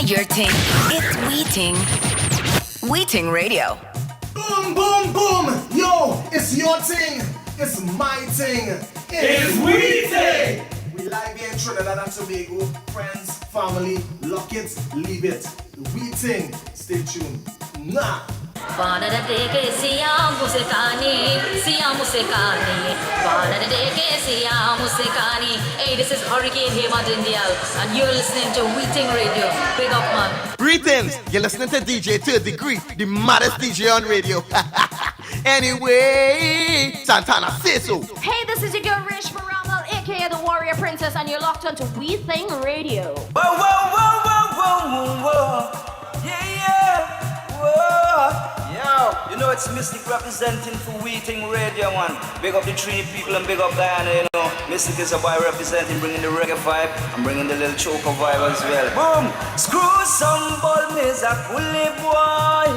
not your ting. It's we ting. We ting radio. Boom, boom, boom. Yo, it's your ting. It's my ting. It's we ting. We live here in Trinidad and Tobago. Friends, family, lock it, leave it. We ting. Stay tuned. Nah. Hey, this is Hurricane Hemad Indial, and you're listening to Weeting Radio. Big up, man. Greetings, you're listening to DJ Third Degree, the maddest DJ on radio. Anyway, Santana, say so. Hey, this is your girl Rish Maramal, aka the Warrior Princess, and you're locked onto We Thing Radio. Whoa, whoa, whoa, whoa, whoa, whoa. Yeah, yeah. Whoa. Yo, you know it's Mystic representing for Weeting Radio, man. Big up the Trini people and big up Diana, you know. Mystic is a boy representing, bringing the reggae vibe and bringing the little choker vibe as well. Boom! Screw some ball, me's a coolie boy.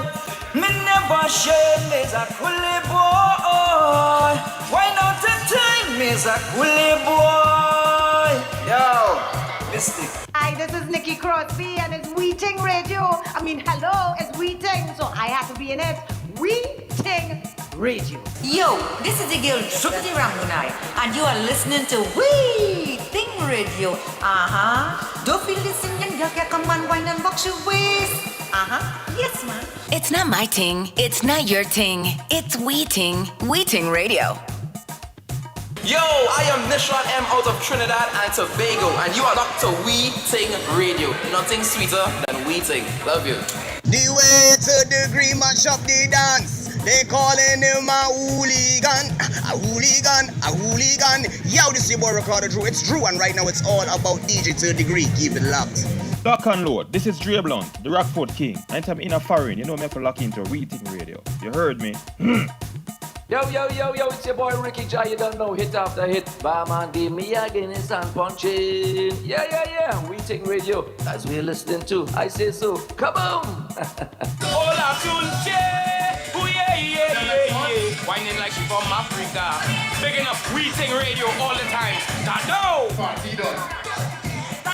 Me never shame, me's a coolie boy. Why not the time, me's a coolie boy? Yo, Mystic. Hi, this is Nikki Crosby and it's Weeting Radio. I mean, hello, it's Weeting, so I have to be in it. Weeting Radio. Yo, this is the girl Shukti Ramunai, and you are listening to Weeting Radio. Don't feel this Indian girl can come and wine and box your waist. Yes, man. It's not my ting. It's not your ting. It's we ting. We ting radio. Yo, I am Nishran M out of Trinidad and Tobago, and you are locked to We Ting Radio. Nothing sweeter than We Ting. Love you. The way to degree mash up the dance. They calling him a hooligan, a hooligan, a hooligan. Yo, this is your boy Ricardo Drew. It's Drew, and right now it's all about DJ Third Degree. Keep it locked. Lock and load. This is Dre Blunt, the Rockford King. Anytime in a foreign, you know me have to lock into Weeting Radio. You heard me? Yo, yo, yo, yo, it's your boy Ricky J. You don't know, hit after hit. Barman, give me again, it's on punching. Yeah, yeah, yeah, Weeting Radio. That's what we're listening to. I say so. Come on! Hola, Tunche. Ooh, yeah, yeah, yeah, yeah. Whining like she from Africa. Bigging up Weeting Radio all the time. Dado!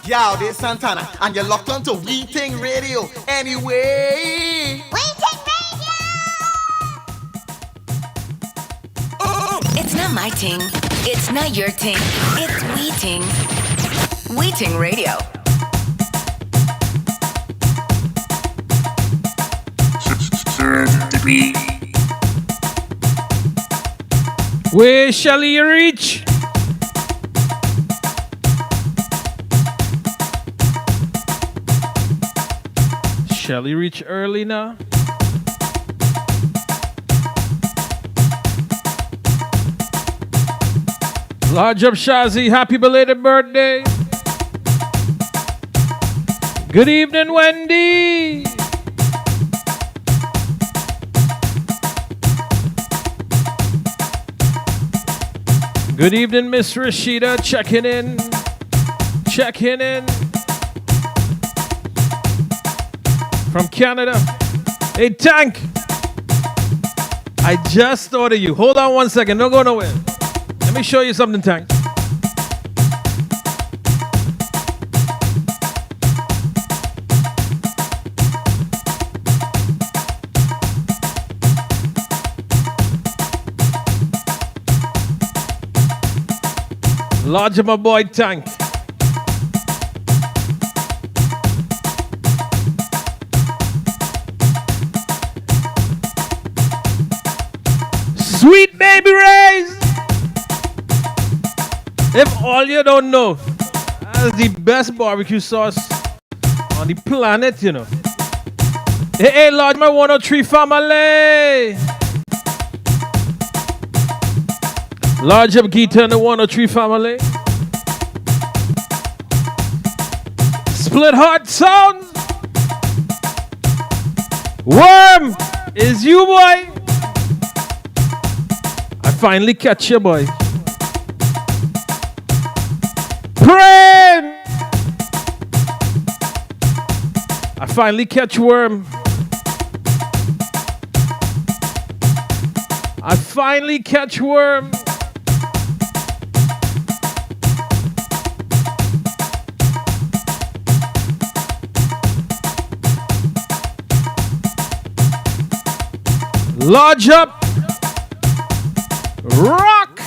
Yo, this is Santana, and you're locked onto Weeting Radio. Anyway, Weeting Radio! It's not my ting. It's not your ting. It's we ting. We ting radio. Where shall he reach? Shall he reach early now? Large up Shazi, happy belated birthday. Good evening, Wendy. Good evening, Miss Rashida, checking in. From Canada. Hey, Tank. I just thought of you. Hold on one second, don't go nowhere. Let me show you something, Tank. Lodge of my boy Tank. Sweet baby rays. If all you don't know, that's the best barbecue sauce on the planet, you know. Hey, Lord, my 103 family. Large up Gita and the 103 family. Split Heart Sounds. Worm is you, boy. I finally catch you, boy. Pray. I finally catch Worm. I finally catch Worm. Lodge up. Rock.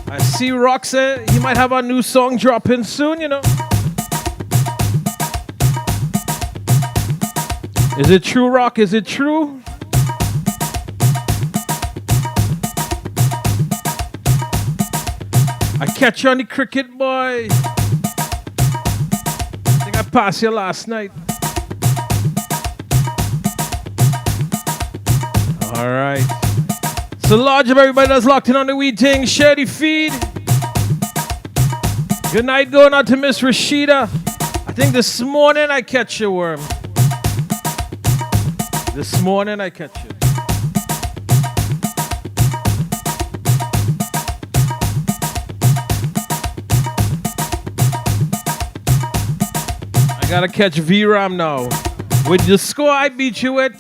I see Rock say he might have a new song dropping soon, you know. Is it true, Rock? Is it true? I catch you on the cricket, boy. I think I passed you last night. All right. So large of everybody that's locked in on the Wee Ting. Share the feed. Good night going out to Miss Rashida. I think this morning I catch you, Worm. This morning I catch you. I gotta catch VRAM now. With the score I beat you with.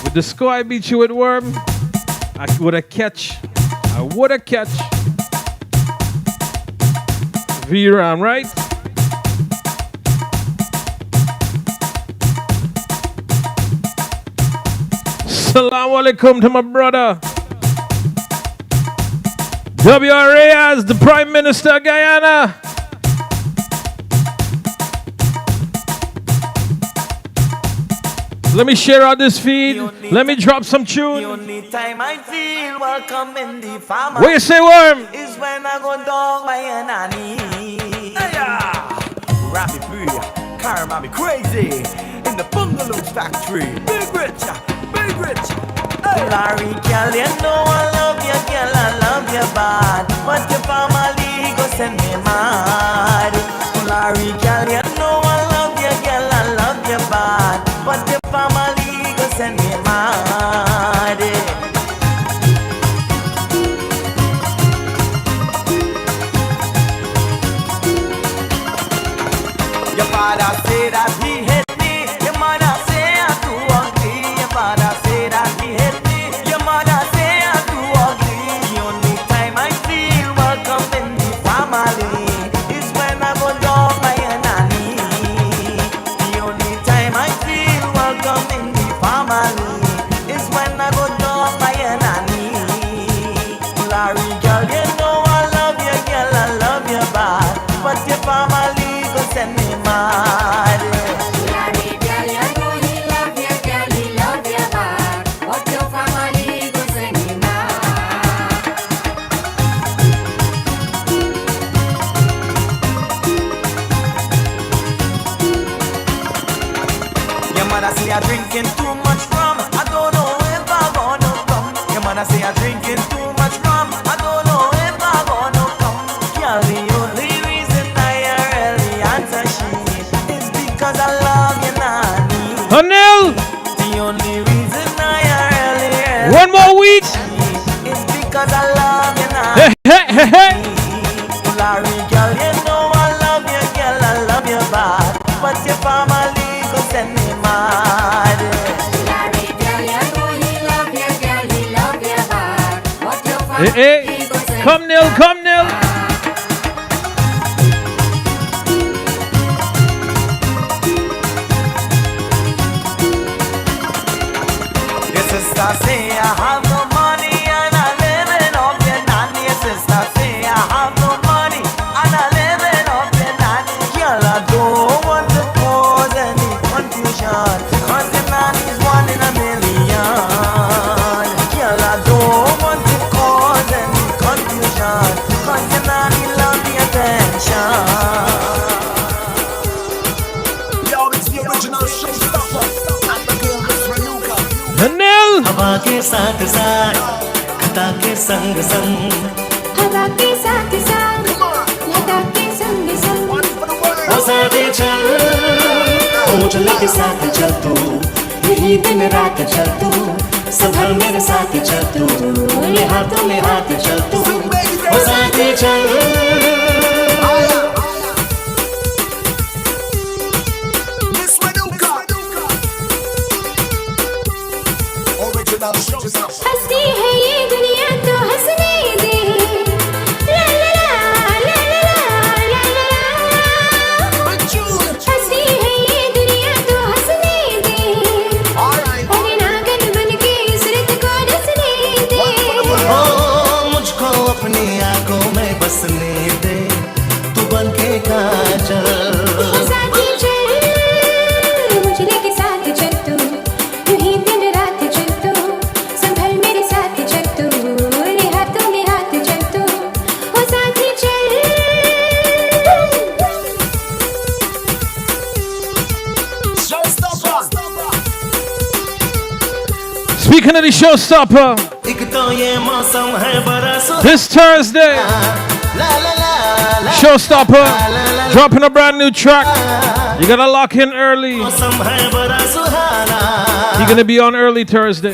With the score I beat you with, Worm. I would have catch VRAM, right? Assalamu alaikum to my brother. W.R. Reyes, the Prime Minister of Guyana. Let me share out this feed. Let me drop some tune. The only time I feel welcome in the farmer. What you say, Worm? Is when I go down my nanny. Rappy free, karma me crazy. In the bungalows factory. Big rich. Larry, girl, you know I love you, girl, I love you bad. But your family go send me mad. Larry, girl, you know I love you, girl, I love you bad. But your family go send me mad. Your father say that he hate me. Your mother say I'm too ugly. Your father say that he hate me. Your mother say I'm too ugly. The only time I feel welcome in the family is when I go down my nanny. The only time I feel welcome in the family is when I go down my nanny. Larry, girl, you know I love you, girl, I love you bad. But your family go send me mad. Larry, girl, you know he love you, girl, he love you bad. But your family go send me mad. Your mother say I'm drinking too much rum. I don't know if I'm gonna come. Your mother say I'm drinking too much rum. I don't know if I'm gonna come. Girl, the only reason I really answer she is because I love you, nanny. Hanel! The only reason I really One more week. is because I love you, Hey, nanny. hey, hey, hey. Larry, girl, you know I love you, girl, I love you bad. But your family go send me mad. Larry, girl, you know he love you, girl, he love you bad. But your family Hey, go send come, Neil, come, Neil. Your sister say I have no money and I living off your nanny. Your sister say I have no money and I living off your nanny. Girl, I don't want to cause any confusion, cause your nanny's one in a million. Girl, I don't want to cause any confusion, cause your nanny love the attention. Yo, it's the original showstopper. Hanel! हवा के साथ साथ खता के संग संग हवा के साथ साथ लता के संग संग ओ साथे चल ओ चले के साथ चल तू यही दिन रात चल तू संभल मेरे साथ चल तू ले हाथ चल तू ओ साथे चल हंसती है ये दुनिया तो हंसने दे ला ला ला ला ला ला ला ला। हंसती है ये दुनिया तो हंसने दे ओ Speaking of the showstopper, this Thursday, showstopper, dropping a brand new track. You gotta lock in early. You're gonna be on early Thursday.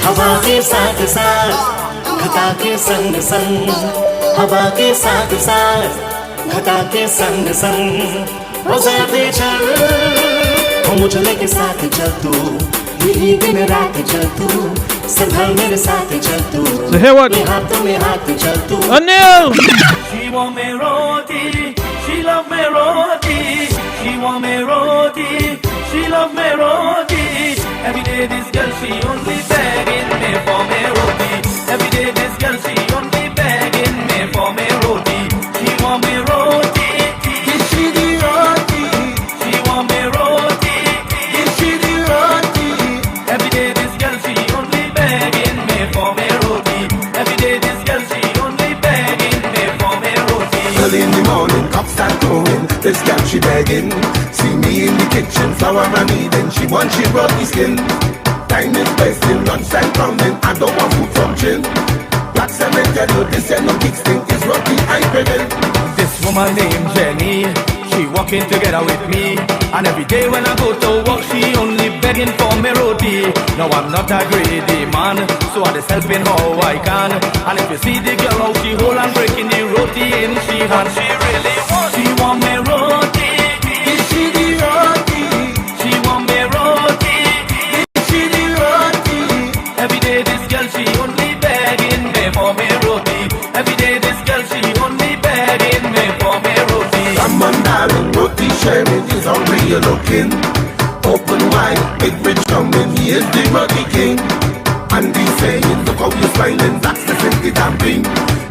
हवा के साथ साथ घटा के संग संग हवा के साथ साथ घटा के संग संग हो जाते चल हो मुझे के साथ चल तू यही दिन रात चल तू संभल मेरे साथ चल तू हाथों में हाथ चल तू Anil! She want me roti, she love me roti. She want me roti, she love me roti. Every day this girl she only begging me for me roti. Every day this girl she only begging me for me roti. She want me roti, is she the roti? She want me roti, is she the roti? Every day this girl she only begging me for me roti. Every day this girl she only begging me for me roti. Early in the morning, cups start going. This girl she begging. See me in the kitchen, flour and eating. She wants she roti skin. Time is wasting, lunchtime coming. I don't want food from chin. Black cement, yellow, this ain't no big thing. It's roti I prevent. This woman named Jenny, she walking together with me. And every day when I go to work, she only begging for me roti. Now I'm not a greedy man, so I just helping how I can. And if you see the girl how she hold and breaking the roti in she hand, she really wants. She want me roti, is she the roti? She want me roti, is she the roti? Every day this girl she only begging me for me roti. Every day this girl she only begging me for me roti. Come on darling, roti sharing is all where you're looking. Open wide, big rich coming, he is the roti king. And he's saying, look how you're smiling, that's the silky damping.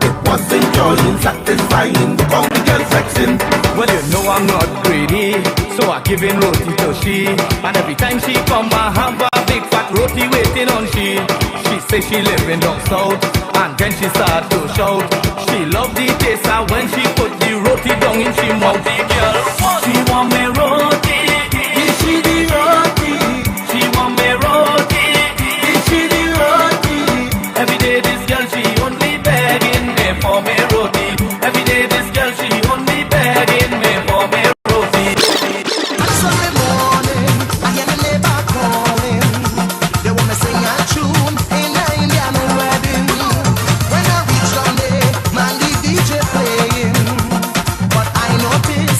It was enjoying, satisfying, look how the girl's flexing. Well, you know I'm not greedy, so I give in roti to she. And every time she come, I have a big fat roti waiting on she. She say she living down south, and then she start to shout. She love the taste, and when she put the roti down in she mouth, the girl she want me roti, is she the roti? She want me roti, is she the roti? Every day this girl she only begging me for me roti. Every day this girl she only begging me for me roti. Sunday morning, I hear my neighbor calling. They want me sing a tune in an Indian wedding. When I reach down there, man, the DJ playing. But I notice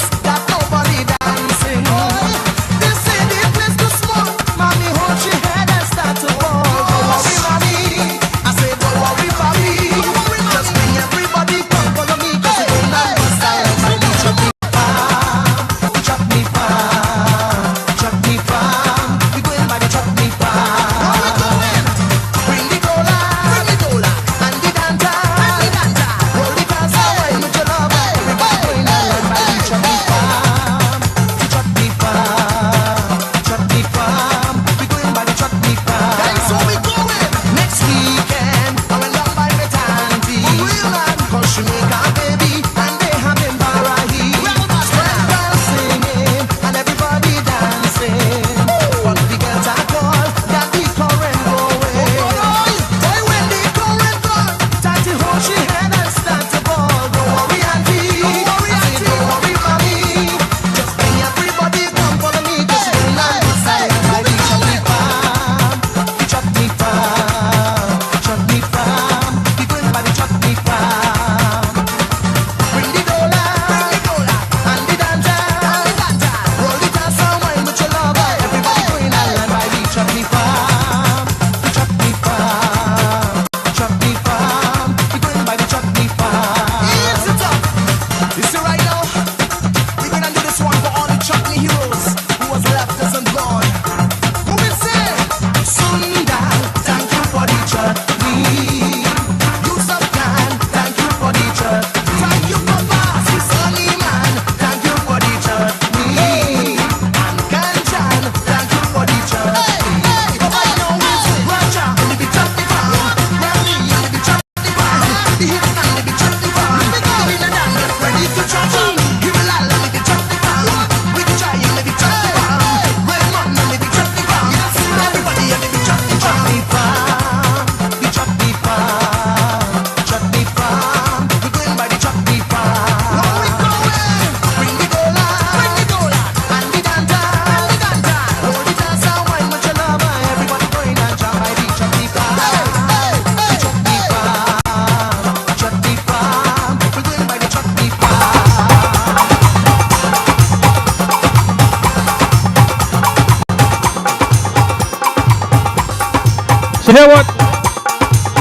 hear what?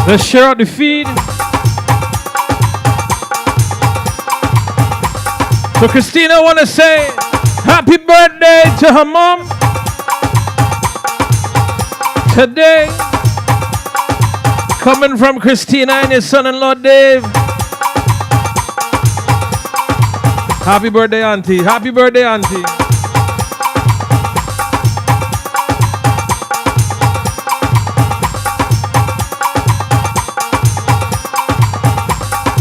Let's share out the feed. So Christina want to say happy birthday to her mom today. Coming from Christina and his son-in-law Dave. Happy birthday, auntie. Happy birthday, auntie.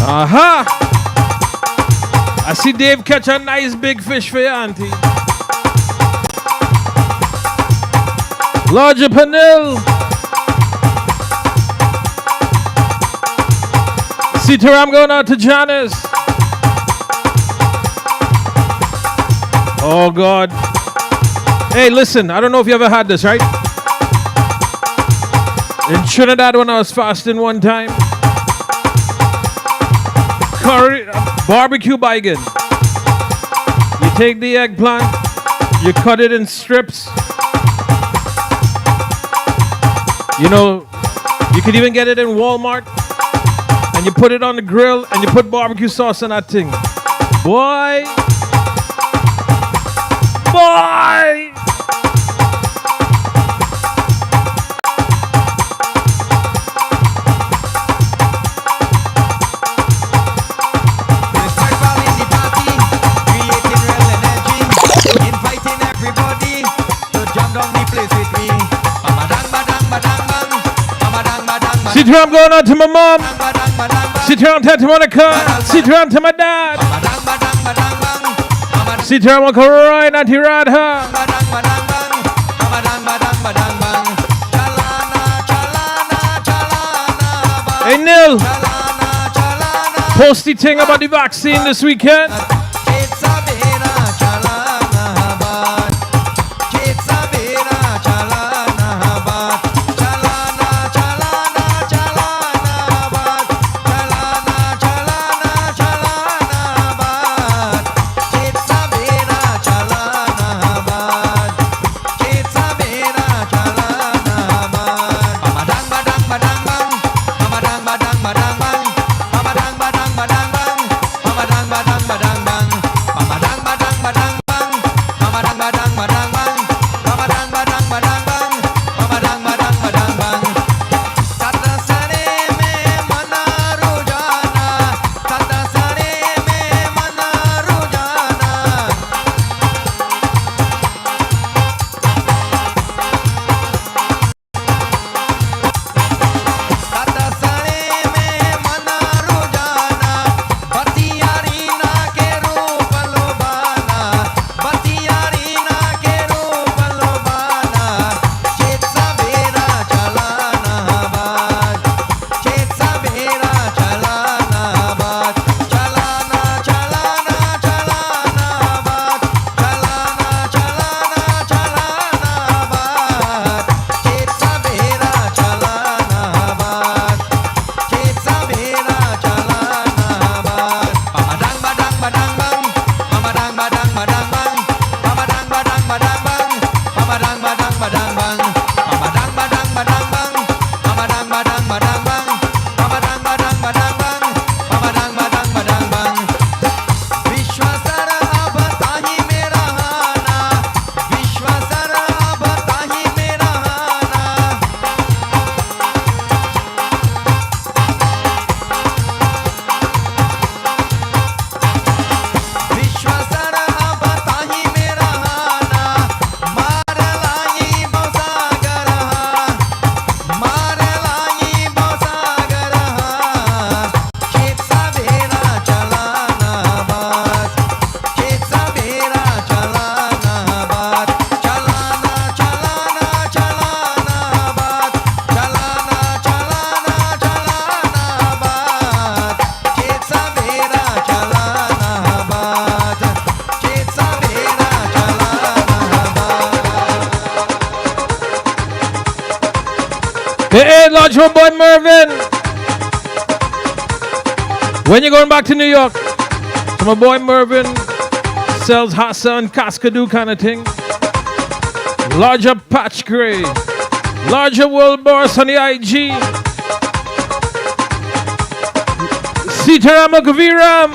Aha! I see Dave catch a nice big fish for your auntie. Larger panel. See I'm going out to Janice. Oh God. Hey, listen, I don't know if you ever had this, right? In Trinidad when I was fasting one time. Curry, barbecue bacon. You take the eggplant, you cut it in strips. You know, you could even get it in Walmart. And you put it on the grill and you put barbecue sauce on that thing. Boy. Boy. Sit here, I'm going out to my mom. Sit here, I'm to Monica. Sit here, I'm to my dad. Sit here, I'm Uncle Roy, Auntie Radha. Hey, Neil. Post the thing about the vaccine this weekend. Hey, lodge my boy Mervin. When you going back to New York? So my boy Mervin sells Hassa and Cascadoo kind of thing. Lodge up Patch Gray. Larger World Boss on the IG. Sitaram Kaviram.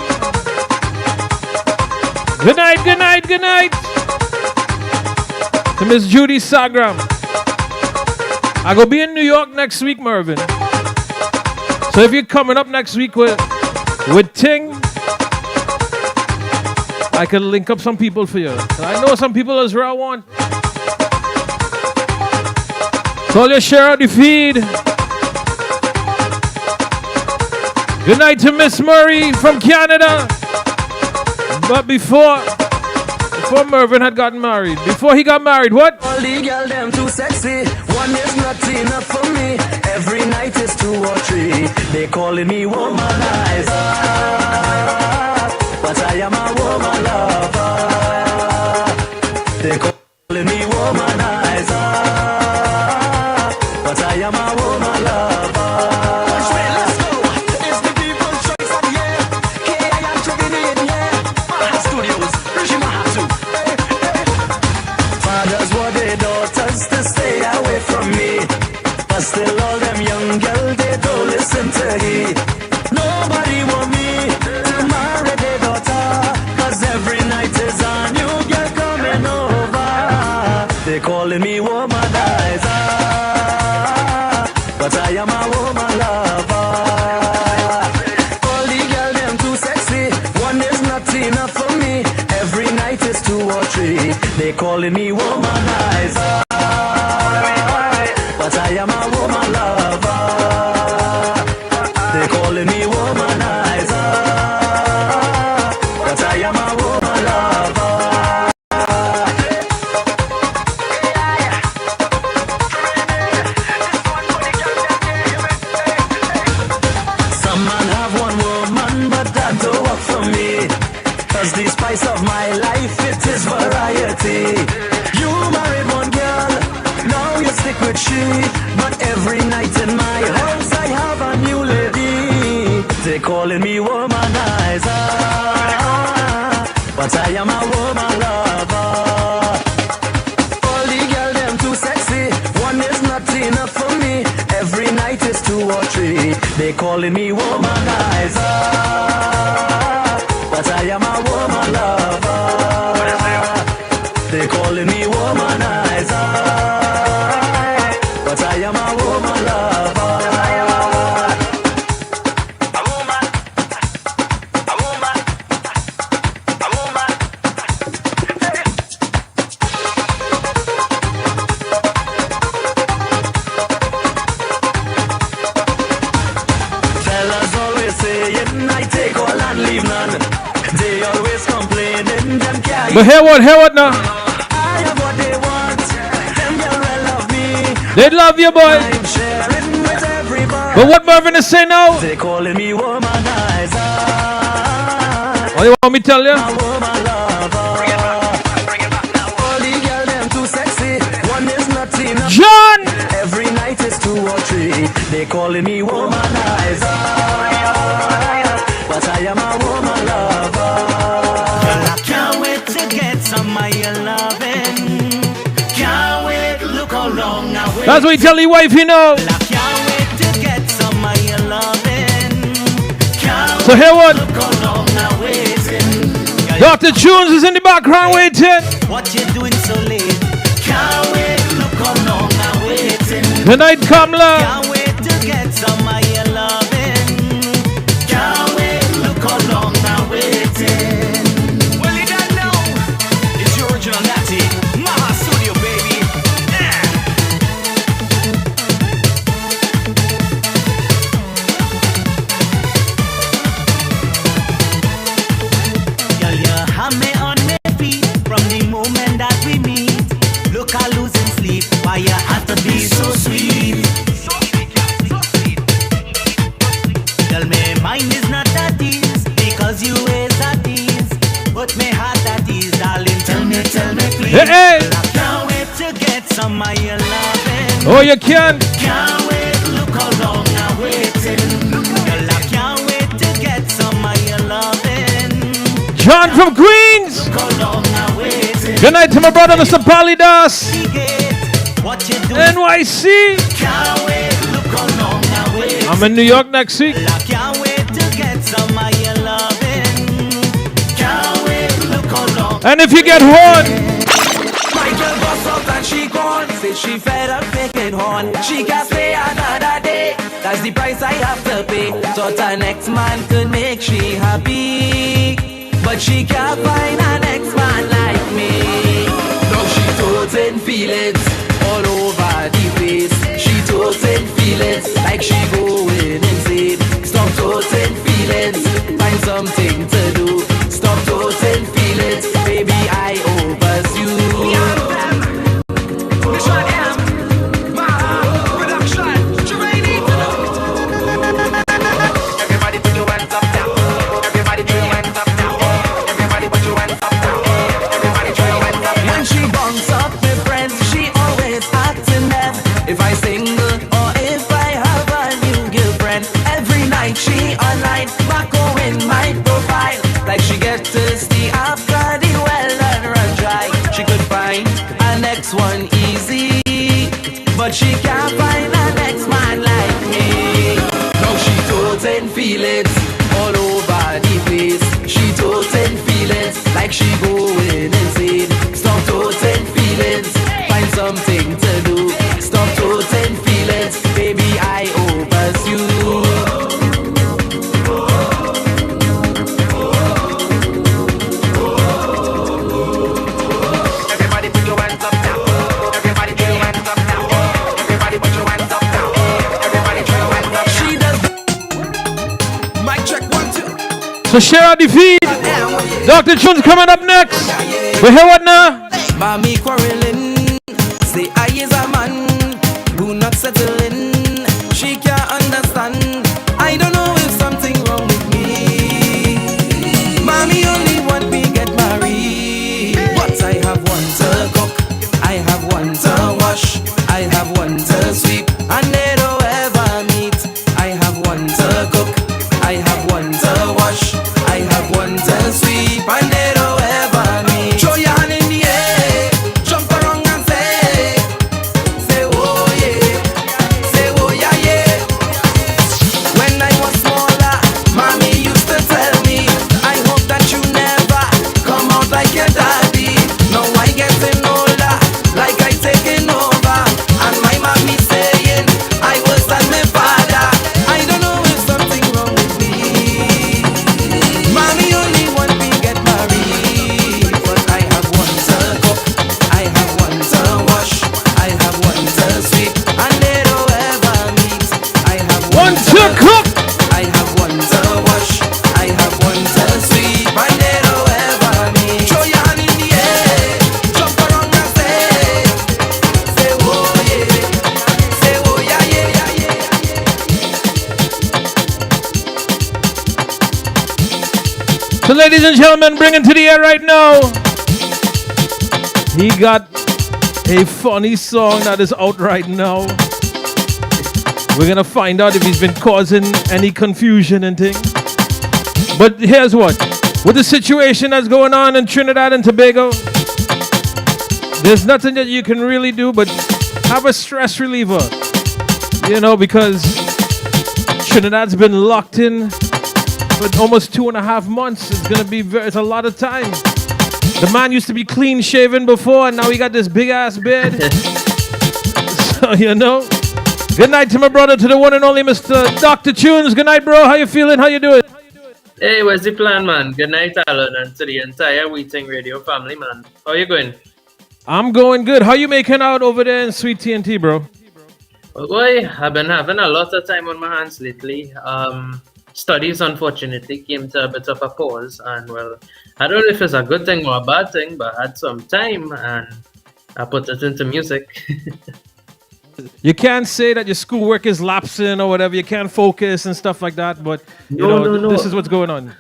Good night, good night, good night. To Miss Judy Sagram. I go be in New York next week, Mervyn. So if you're coming up next week with Ting, I can link up some people for you. I know some people as well want. So let's share out the feed. Good night to Miss Murray from Canada. But before Mervyn had gotten married. Before he got married, what? All the girl them too sexy. One is not enough for me. Every night is 2 or 3. They calling me womanizer, but I am a woman lover. They calling me womanizer, but I am a woman lover. Which way? Let's go. It's the people's choice at the end. K.I. am trading in, yeah. Maha Studios, Regime have to. Fathers want their daughters to stay away from me, but still all them young girls, they don't listen to he. Nobody want me to marry their daughter, cause every night is a new girl coming over. They calling me womanizer, but I am a woman lover. All the girls them too sexy. One is not enough for me. Every night is 2 or 3. They calling me womanizer, but I am a woman lover. They calling me womanizer, but I am a woman lover. Some man have one woman, but that don't work for me. Cause the spice of my life, it is variety. You married one girl, now you stick with she. But every night in my house I have a new lady. They calling me womanizer, but I am a woman lover. All the girls them too sexy. One is not enough for me. Every night is 2 or 3. They calling me womanizer, but I am a woman lover. They calling me womanizer, but I am a woman lover. A woman, a woman, a woman. Fellas always saying I take all and leave none. They always complaining them can't. But hear what now? I have what they want. Them girl will love me. They love you, boy. I'm sharing with everybody. But what Mervyn is saying now? They calling me womanizer. What you want me to tell you? A woman lover. Bring it back now. All the girl them too sexy. One is not enough. John! Every night is 2 or 3. They calling me womanizer, but I am a woman lover. I can't wait to get some of your loving. Can't wait, look how long I wait. That's what you tell your wife, you know. I can't wait to get some of your loving. Can't So hear what? look how long I waiting. Dr. Tunes is in the background waiting. What you doing so late? Can't wait, look how long I waiting. Good night, Kamala. Can't wait to get some of your loving. Can't wait, look how long I'm waiting. Well, you don't know. It's your original Natty. Maha Studio, baby. Yeah. Girl, you have me on my feet from the moment that we meet. Look, I losing sleep. Why you have to be so sweet? Girl, my mind is not at ease because you is at ease. But my heart at ease, darling. Tell me, please. Hey, hey. Girl, I can't wait to get some of your loving. Oh, you can. Can't wait, look how long I'm waiting. Girl, I can't wait to get some of your loving. John from Queens. Look how long I'm waiting. Good night to my brother, Mr. Polidas. What NYC. Can't wait, look how long I wait. I'm in New York next week. I can't wait to get some of your loving. Can't wait, look how long. And if you get one, My girl bust out and she gone. Say she fed up making horn. She can't stay another day. That's the price I have to pay. Thought her next man could make she happy, but she can't find a next man like me. Now she toting feelings all over the place. She toting feelings like she going insane. Stop toting feelings, find something to do. Stop toting feelings, baby, I overs you. Everybody put your hands up now. Everybody put your hands up now. Everybody put your hands up now. Everybody put your hands up. When she bunks up with friends, she always acting mad. If I single or if I have a new girlfriend, every night she online, back in my profile, like she get thirsty after the well and run dry. She could find a next one easy, but she can't find a next man like me. Now she toting feelings all over the place. She toting feelings like she going insane. Stop toting feelings, find something to do. Stop toting feelings, baby, I overs you. Everybody put your hands up now. Everybody put your hands up now. Everybody put your hands up now. Everybody put your hands up. She does. Mic check 1 2. so share out the feed. Dr. Tunes coming up next. We hear what now? Mommy quarreling, say I is a man who not settling. She can't understand. I don't know if something wrong with me. Mommy only want me get married, but I have one to cook, I have one to wash, I have one to sweep, and they don't ever meet. I have one to cook, I have one to wash, I have one to sweep, and they don't ever meet. Throw your hand in the air, jump around and say oh yeah, say oh yeah yeah. When I was smaller, mommy used to tell me, I hope that you never come out like your daddy. Now I getting older, like I taking over, and my mommy saying I was than my father. I don't know if something wrong with me. Mommy only want me get married, but I have one to cook, I have one to wash, I have one to sweep, and they don't ever meet. I have One to cook. I have one to wash, I have one to sweep, and they don't ever meet. Throw your hand in the air, jump around and say oh yeah, say oh yeah yeah yeah yeah. So ladies and gentlemen, bringing to the air right now. He got a funny song that is out right now. We're gonna find out if he's been causing any confusion and things. But here's what. With the situation that's going on in Trinidad and Tobago, there's nothing that you can really do but have a stress reliever. You know, because Trinidad's been locked in for almost 2.5 months. It's gonna be it's a lot of time. The man used to be clean shaven before, and now he got this big ass beard. So you know. Good night to my brother, to the one and only Mr. Dr. Tunes. Good night, bro. How you feeling? How you doing? Hey, what's the plan, man? Good night, Alan, and to the entire Weeting Radio family, man. How you going? I'm going good. How you making out over there in Sweet TNT, bro? Well, boy, I've been having a lot of time on my hands lately. Studies, unfortunately, came to a bit of a pause, and well, I don't know if it's a good thing or a bad thing, but I had some time, and I put it into music. You can't say that your schoolwork is lapsing or whatever. You can't focus and stuff like that, but No. this is what's going on.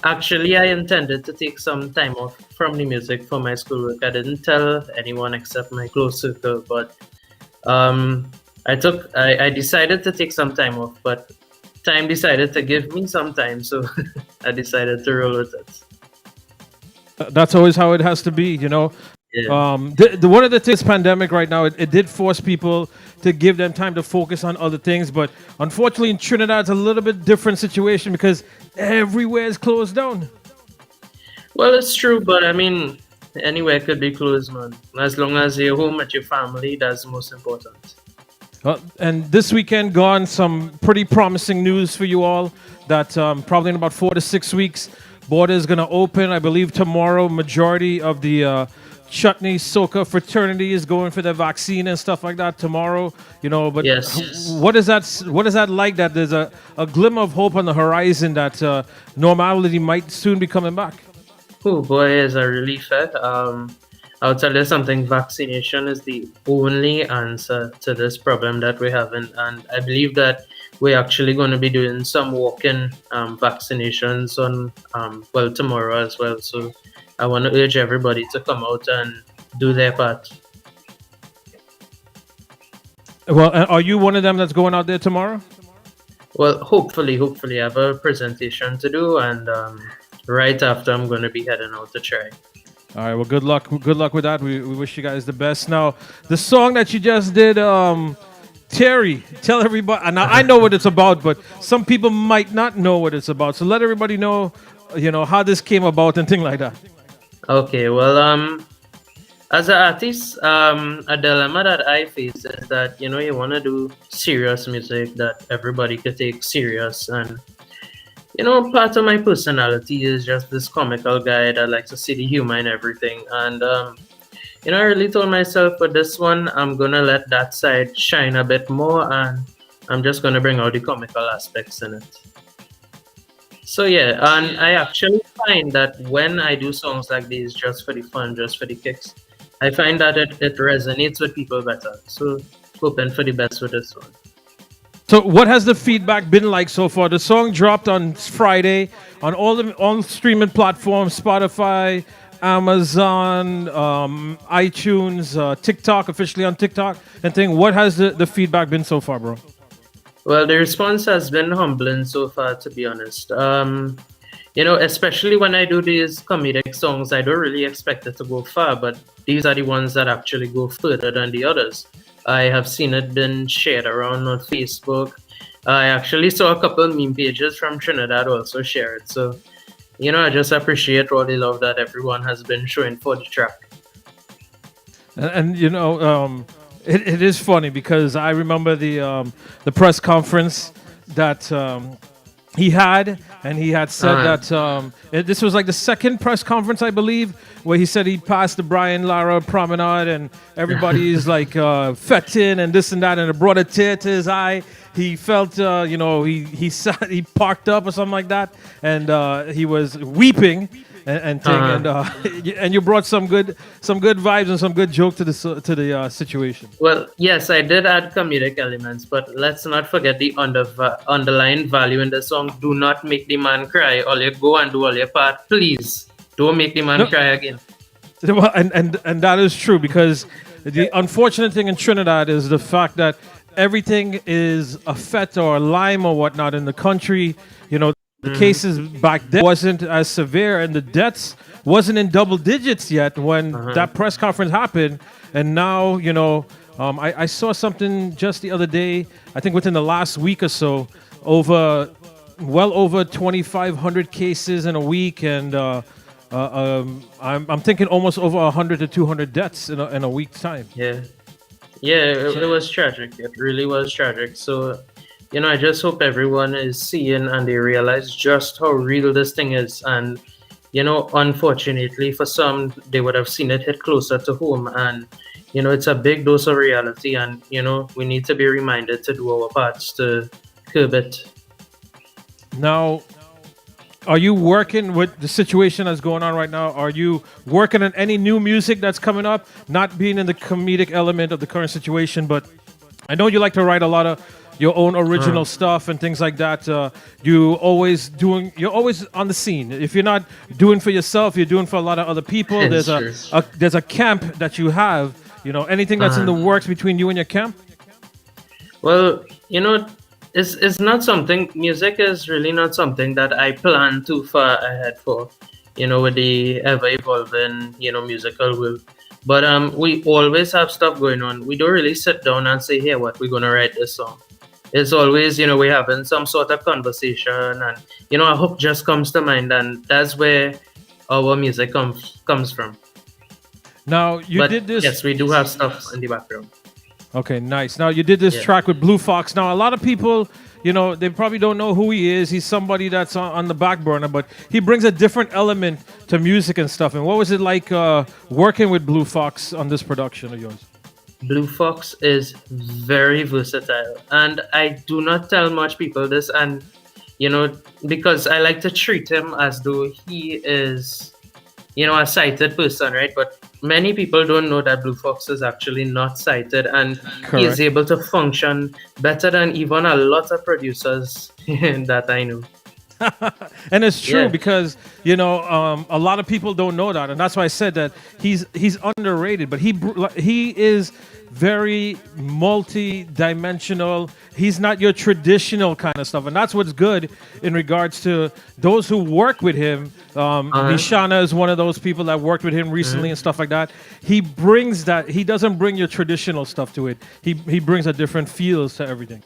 Actually, I intended to take some time off from the music for my schoolwork. I didn't tell anyone except my close circle, but I decided to take some time off, but time decided to give me some time, so I decided to roll with it. That's always how it has to be, you know. Yeah. The one of the things pandemic right now, it did force people to give them time to focus on other things. But unfortunately, in Trinidad, it's a little bit different situation because everywhere is closed down. Well, it's true, but I mean, anywhere could be closed, man. As long as you're home with your family, that's most important. And this weekend gone, some pretty promising news for you all that probably in about 4 to 6 weeks, border is going to open. I believe tomorrow, majority of the chutney soca fraternity is going for the vaccine and stuff like that tomorrow. But Yes. what is that? What is that like? That there's a glimmer of hope on the horizon that normality might soon be coming back. Oh boy, is a relief. I'll tell you something. Vaccination is the only answer to this problem that we're having, and I believe that we're actually going to be doing some walk-in vaccinations on tomorrow as well. So I want to urge everybody to come out and do their part. Well, are you one of them that's going out there tomorrow? Well, hopefully, I have a presentation to do, and right after I'm going to be heading out to try. All right. Well, good luck. Good luck with that. We wish you guys the best. Now, the song that you just did, Terry, tell everybody. And I know what it's about, but some people might not know what it's about. So let everybody know, how this came about and things like that. Okay. Well, as an artist, a dilemma that I face is that you want to do serious music that everybody could take serious, and part of my personality is just this comical guy that likes to see the humor in everything. And, I really told myself for this one, I'm going to let that side shine a bit more, and I'm just going to bring out the comical aspects in it. So, yeah, and I actually find that when I do songs like these, just for the fun, just for the kicks, I find that it resonates with people better. So, hoping for the best with this one. So, what has the feedback been like so far? The song dropped on Friday on all streaming platforms: Spotify, Amazon, iTunes, TikTok, officially on TikTok, and thing. What has the feedback been so far, bro? Well, the response has been humbling so far, to be honest. Especially when I do these comedic songs, I don't really expect it to go far, but these are the ones that actually go further than the others. I have seen it been shared around on Facebook. I actually saw a couple meme pages from Trinidad also share it. So, I just appreciate all the love that everyone has been showing for the track. And it is funny because I remember the press conference that he had said that this was like the second press conference, I believe, where he said he passed the Brian Lara promenade and everybody's like fetting and this and that, and it brought a tear to his eye. He felt, he parked up or something like that, and he was weeping and you brought some good vibes and some good joke to the situation. Well, yes, I did add comedic elements, but let's not forget the underlying value in the song. Do not make the man cry. All you go and do all your part, please. Don't make the man cry again. Well, and that is true, because the unfortunate thing in Trinidad is the fact that everything is a fet or a lime or whatnot in the country. The cases back then wasn't as severe, and the deaths wasn't in double digits yet when that press conference happened. And now, I saw something just the other day, I think within the last week or so, well over 2,500 cases in a week, and I'm thinking almost over 100 to 200 deaths in a week's time. Yeah, it was tragic. It really was tragic. So, I just hope everyone is seeing and they realize just how real this thing is. And, unfortunately for some, they would have seen it hit closer to home. And, it's a big dose of reality. And, we need to be reminded to do our parts to curb it. Now, are you working with the situation that's going on right now? Are you working on any new music that's coming up? Not being in the comedic element of the current situation, but I know you like to write a lot of your own original stuff and things like that. You're always on the scene. If you're not doing for yourself, you're doing for a lot of other people. There's a camp that you have. Anything that's in the works between you and your camp? Well, it's not something. Music is really not something that I plan too far ahead for. With the ever evolving musical world. But we always have stuff going on. We don't really sit down and say, "Hey, what we're gonna write this song." It's always, we're having some sort of conversation, and a hook just comes to mind, and that's where our music comes from. Now you But did this. yes, we do have stuff in the background. Okay, nice. Now you did this Yeah. track with Blue Fox. Now a lot of people, they probably don't know who he is. He's somebody that's on the back burner, but he brings a different element to music and stuff. And what was it like working with Blue Fox on this production of yours? Blue Fox is very versatile, and I do not tell much people this, and because I like to treat him as though he is, a sighted person, right? But many people don't know that Blue Fox is actually not sighted, and he is Correct. able to function better than even a lot of producers that I know. And it's true Yeah. because a lot of people don't know that, and that's why I said that he's underrated. But he is very multi-dimensional. He's not your traditional kind of stuff, and that's what's good in regards to those who work with him. Nishana is one of those people that worked with him recently and stuff like that. He brings that. He doesn't bring your traditional stuff to it. He brings a different feels to everything.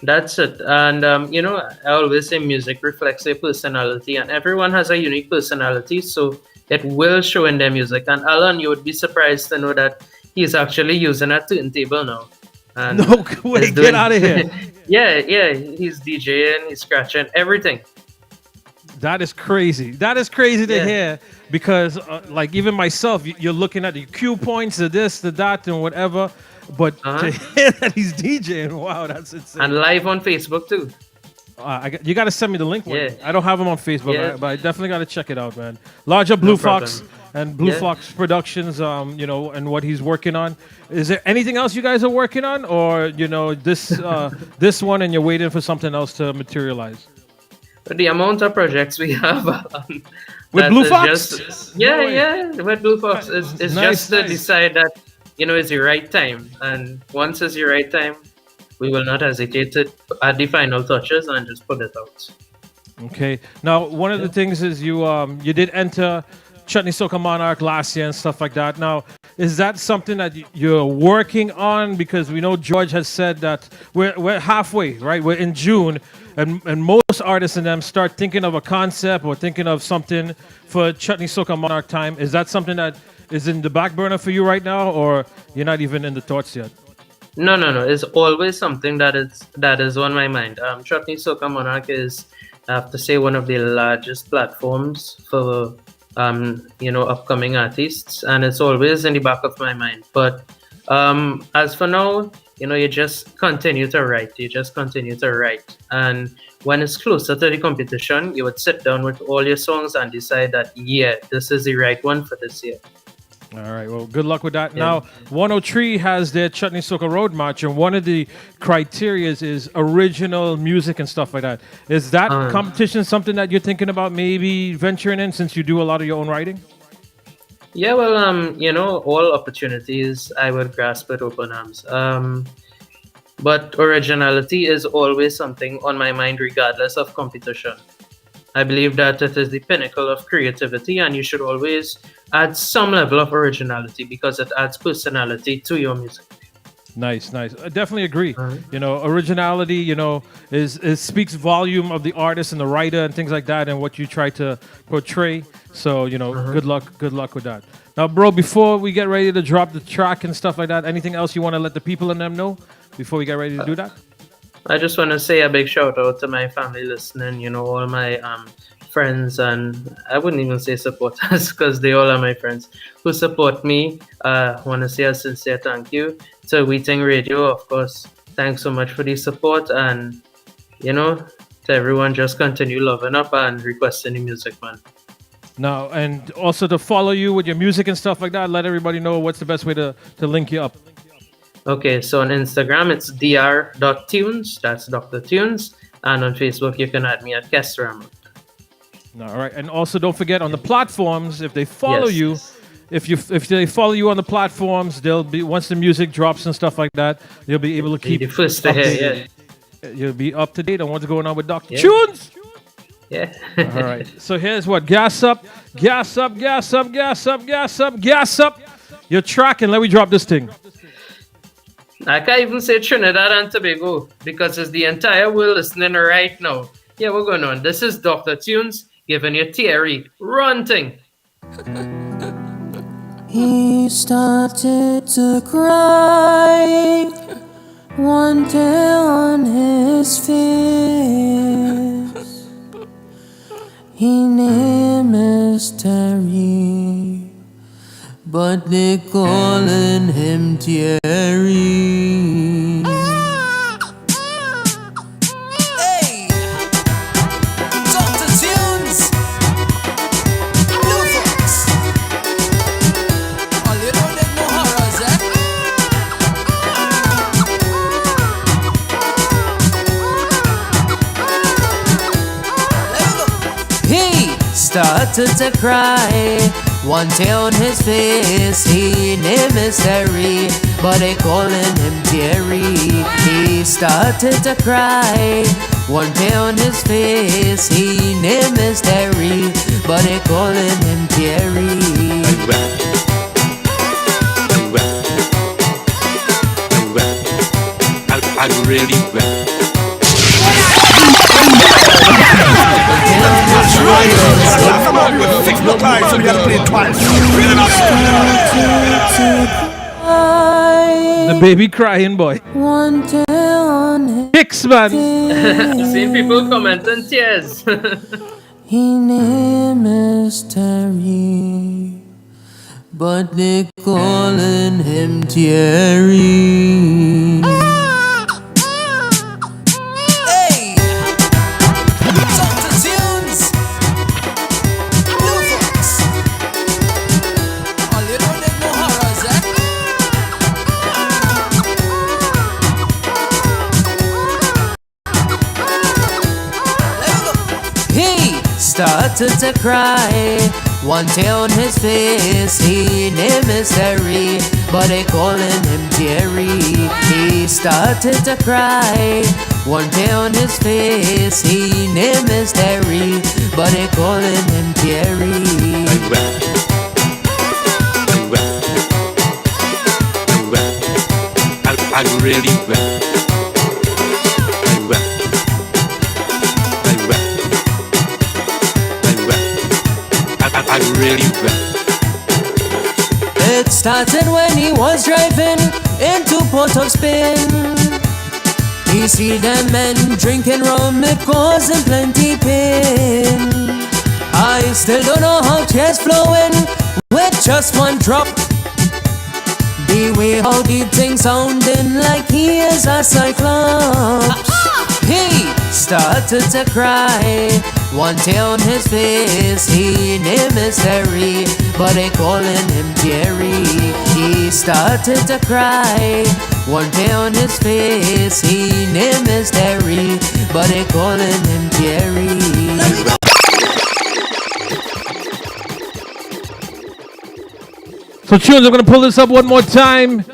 That's it. And, I always say music reflects their personality, and everyone has a unique personality, so it will show in their music. And Alan, you would be surprised to know that he's actually using a turntable now. And No way, he's get out of here. yeah, he's DJing, he's scratching, everything. That is crazy. That is crazy to Yeah. hear because, like, even myself, you're looking at the cue points, the this, the that, and whatever. But to hear that he's DJing, wow, that's insane. And live on Facebook too. You got to send me the link. Yeah. I don't have him on Facebook, Yeah. but I definitely got to check it out, man. Larger Blue Fox problem. and Blue Yeah. Fox Productions, and what he's working on. Is there anything else you guys are working on, or this this one, and you're waiting for something else to materialize? The amount of projects we have With that Blue is Fox? yeah, No way. yeah, with Blue Fox. It's Nice, just to nice. decide that, it's the right time. And once it's the right time, we will not hesitate to add the final touches and just put it out. Okay. Now, one of the things is you did enter Chutney Soca Monarch last year and stuff like that. Now, is that something that you're working on? Because we know George has said that we're halfway, right? We're in June, and most artists in them start thinking of a concept or thinking of something for Chutney Soca Monarch time. Is that something that is in the back burner for you right now, or you're not even in the thoughts yet? No. It's always something that is on my mind. Chutney Soca Monarch is, I have to say, one of the largest platforms for upcoming artists, and it's always in the back of my mind. But as for now, you just continue to write. And when it's closer to the competition, you would sit down with all your songs and decide that, this is the right one for this year. All right. Well, good luck with that. Yeah. Now, 103 has their Chutney Soca Road March, and one of the criteria is original music and stuff like that. Is that competition something that you're thinking about maybe venturing in, since you do a lot of your own writing? Yeah, well, all opportunities I would grasp with open arms. But originality is always something on my mind, regardless of competition. I believe that it is the pinnacle of creativity, and you should always add some level of originality because it adds personality to your music. Nice. I definitely agree. Originality, is speaks volume of the artist and the writer and things like that, and what you try to portray. So, good luck with that. Now, bro, before we get ready to drop the track and stuff like that, anything else you want to let the people in them know before we get ready to do that? I just want to say a big shout out to my family listening, all my friends, and I wouldn't even say supporters because they all are my friends who support me. I want to say a sincere thank you to Weeting Radio, of course. Thanks so much for the support, and to everyone, just continue loving up and requesting the music, man. Now, and also to follow you with your music and stuff like that, let everybody know what's the best way to link you up. Okay, so on Instagram, it's dr.tunes, that's Dr. Tunes, and on Facebook, you can add me at Kestrama. All right, and also don't forget on the platforms, if they follow Yes. you, if they follow you on the platforms, they'll be, once the music drops and stuff like that, you'll be able to keep the first to hear, updated. You'll be up to date on what's going on with Dr. Yeah. Tunes. Yeah. All right. So here's what: gas up, gas up, gas up, gas up, gas up, gas up. You're tracking. Let me drop this thing. I can't even say Trinidad and Tobago because it's the entire world listening right now. Yeah, we're going on. This is Dr. Tunes giving you Thierry. Run Ting. He started to cry, one tear on his face. He named is Terry, but they calling him Thierry. Hey, Dr. Tunes, Blue Fox. All you know there's no horrors, eh? He started to cry, one tear on his face. He named is Terry, but they calling him Thierry. He started to cry, one tear on his face. He named is Terry, but they calling him Thierry. I really The baby crying boy. One tear on his Hicks, man. Seeing people commenting tears. He named is Terry, but they calling him Thierry. Hey, Dr. Tunes, Blue Fox. All you know there's no horrors, eh? He started to cry, one tear on his face. He named is Terry, but they calling him Thierry. He started to cry, one tear on his face. He named is Terry, but they calling him Thierry. I really I really It started when he was driving into Port of Spain. He see them men drinking rum, it causing plenty pain. I still don't know how tears flowing with just one drop. The way how the thing sounding like he is a cyclops. He started to cry, one tear on his face. He named is Terry, but they calling him Thierry. He started to cry, one tear on his face. He named is Terry, but they calling him Thierry. So, Tunes, I'm going to pull this up one more time.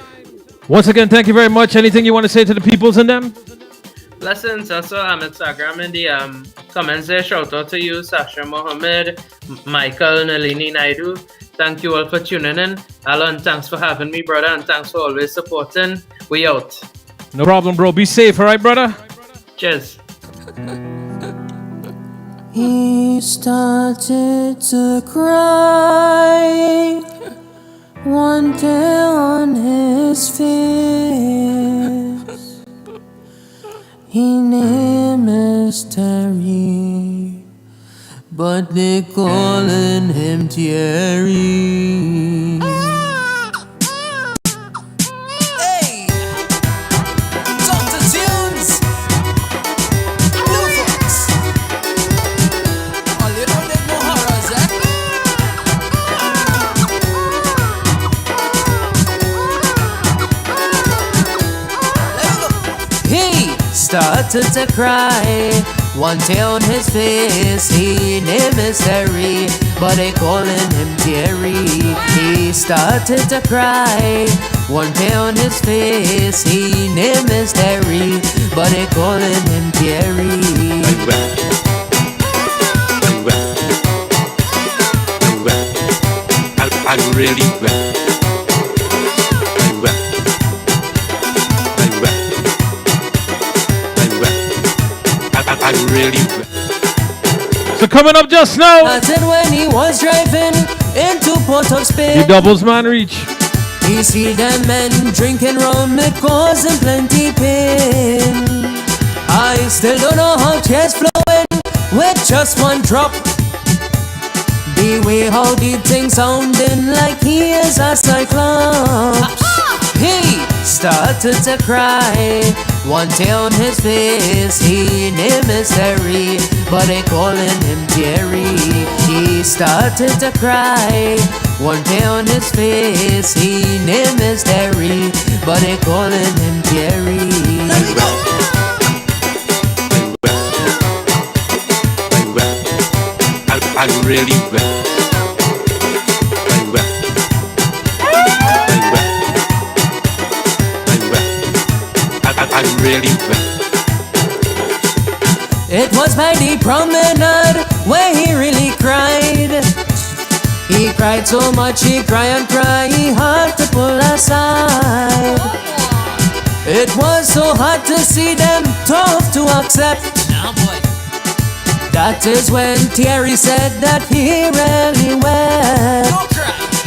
Once again, thank you very much. Anything you want to say to the peoples and them? Lessons also Instagram in the comments there. Shout out to you, Sasha Mohammed, Michael Nalini Naidu. Thank you all for tuning in. Alan, thanks for having me, brother, and thanks for always supporting. We out. No problem, bro. Be safe, all right, brother? Cheers. He started to cry, one tear on his face. He named is Terry, but they calling him Thierry. Hey, Dr. Tunes, Blue Fox. All you know there's no horrors, eh? He started to cry, one tear on his face. He named is Terry, but they calling him Thierry. He started to cry, one tear on his face. He named is Terry, but they calling him Thierry. I really So coming up just now, Started when he was driving into Port of Spain. the doubles man reach. He see them men drinking rum, it causing plenty pain. I still don't know how tears flowing with just one drop. The way how the thing sounding like he is a cyclops. He started to cry, one tear on his face. He named Mystery, but they calling him Jerry. He started to cry, one tear on his face. He named Mystery, but they calling him Jerry. I really well. Really well. It was by the promenade where he really cried. He cried so much, he cried and cried, he had to pull aside. It was so hard to see them, tough to accept. That is when Thierry said that he really wept.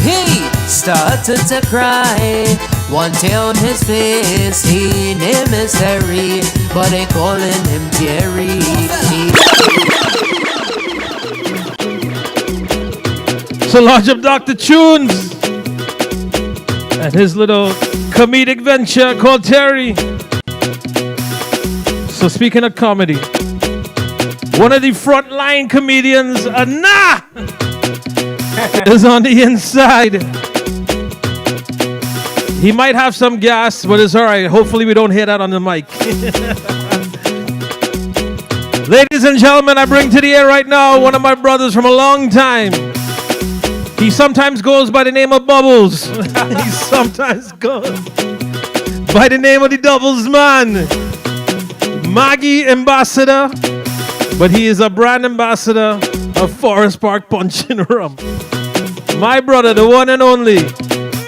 He started to cry, one tear on his face. He named Mystery, but they calling him Jerry. So lodge up Dr. Tunes and his little comedic venture called Terry. So speaking of comedy, one of the frontline comedians, Anna, is on the inside. He might have some gas, but it's all right. Hopefully we don't hear that on the mic. Ladies and gentlemen, I bring to the air right now one of my brothers from a long time. He sometimes goes by the name of Bubbles. He sometimes goes by the name of the Doubles Man. Maggie Ambassador, but he is a brand ambassador of Forest Park Punch and Rum. My brother, the one and only,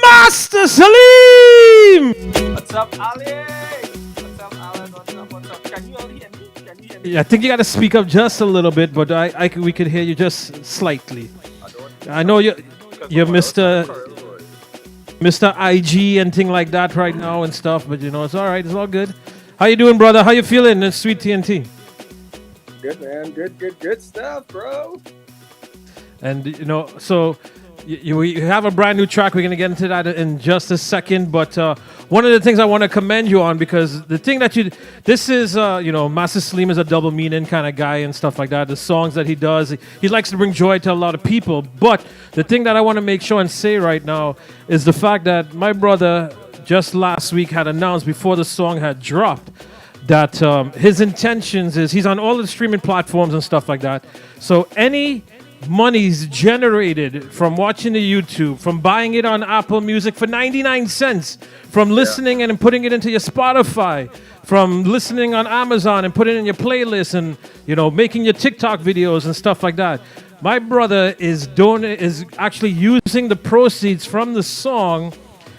Master Salim! What's up, Ali? What's up, Alan? What's up? Can you all hear me? Yeah, I think you got to speak up just a little bit, but we could hear you just slightly. I know you're Mr. IG and thing like that right now and stuff, but you know, it's all right. It's all good. How you doing, brother? How you feeling in Sweet TNT? Good, man. Good stuff, bro. And, you know, so you have a brand new track. We're going to get into that in just a second. But one of the things I want to commend you on, because the thing that this is, you know, Master Salim is a double meaning kind of guy and stuff like that. The songs that he does, he likes to bring joy to a lot of people. But the thing that I want to make sure and say right now is the fact that my brother just last week had announced before the song had dropped that his intentions is he's on all the streaming platforms and stuff like that. So any monies generated from watching the YouTube, from buying it on Apple Music for 99 cents, from listening and putting it into your Spotify, from listening on Amazon and putting it in your playlist and, you know, making your TikTok videos and stuff like that. My brother is actually using the proceeds from the song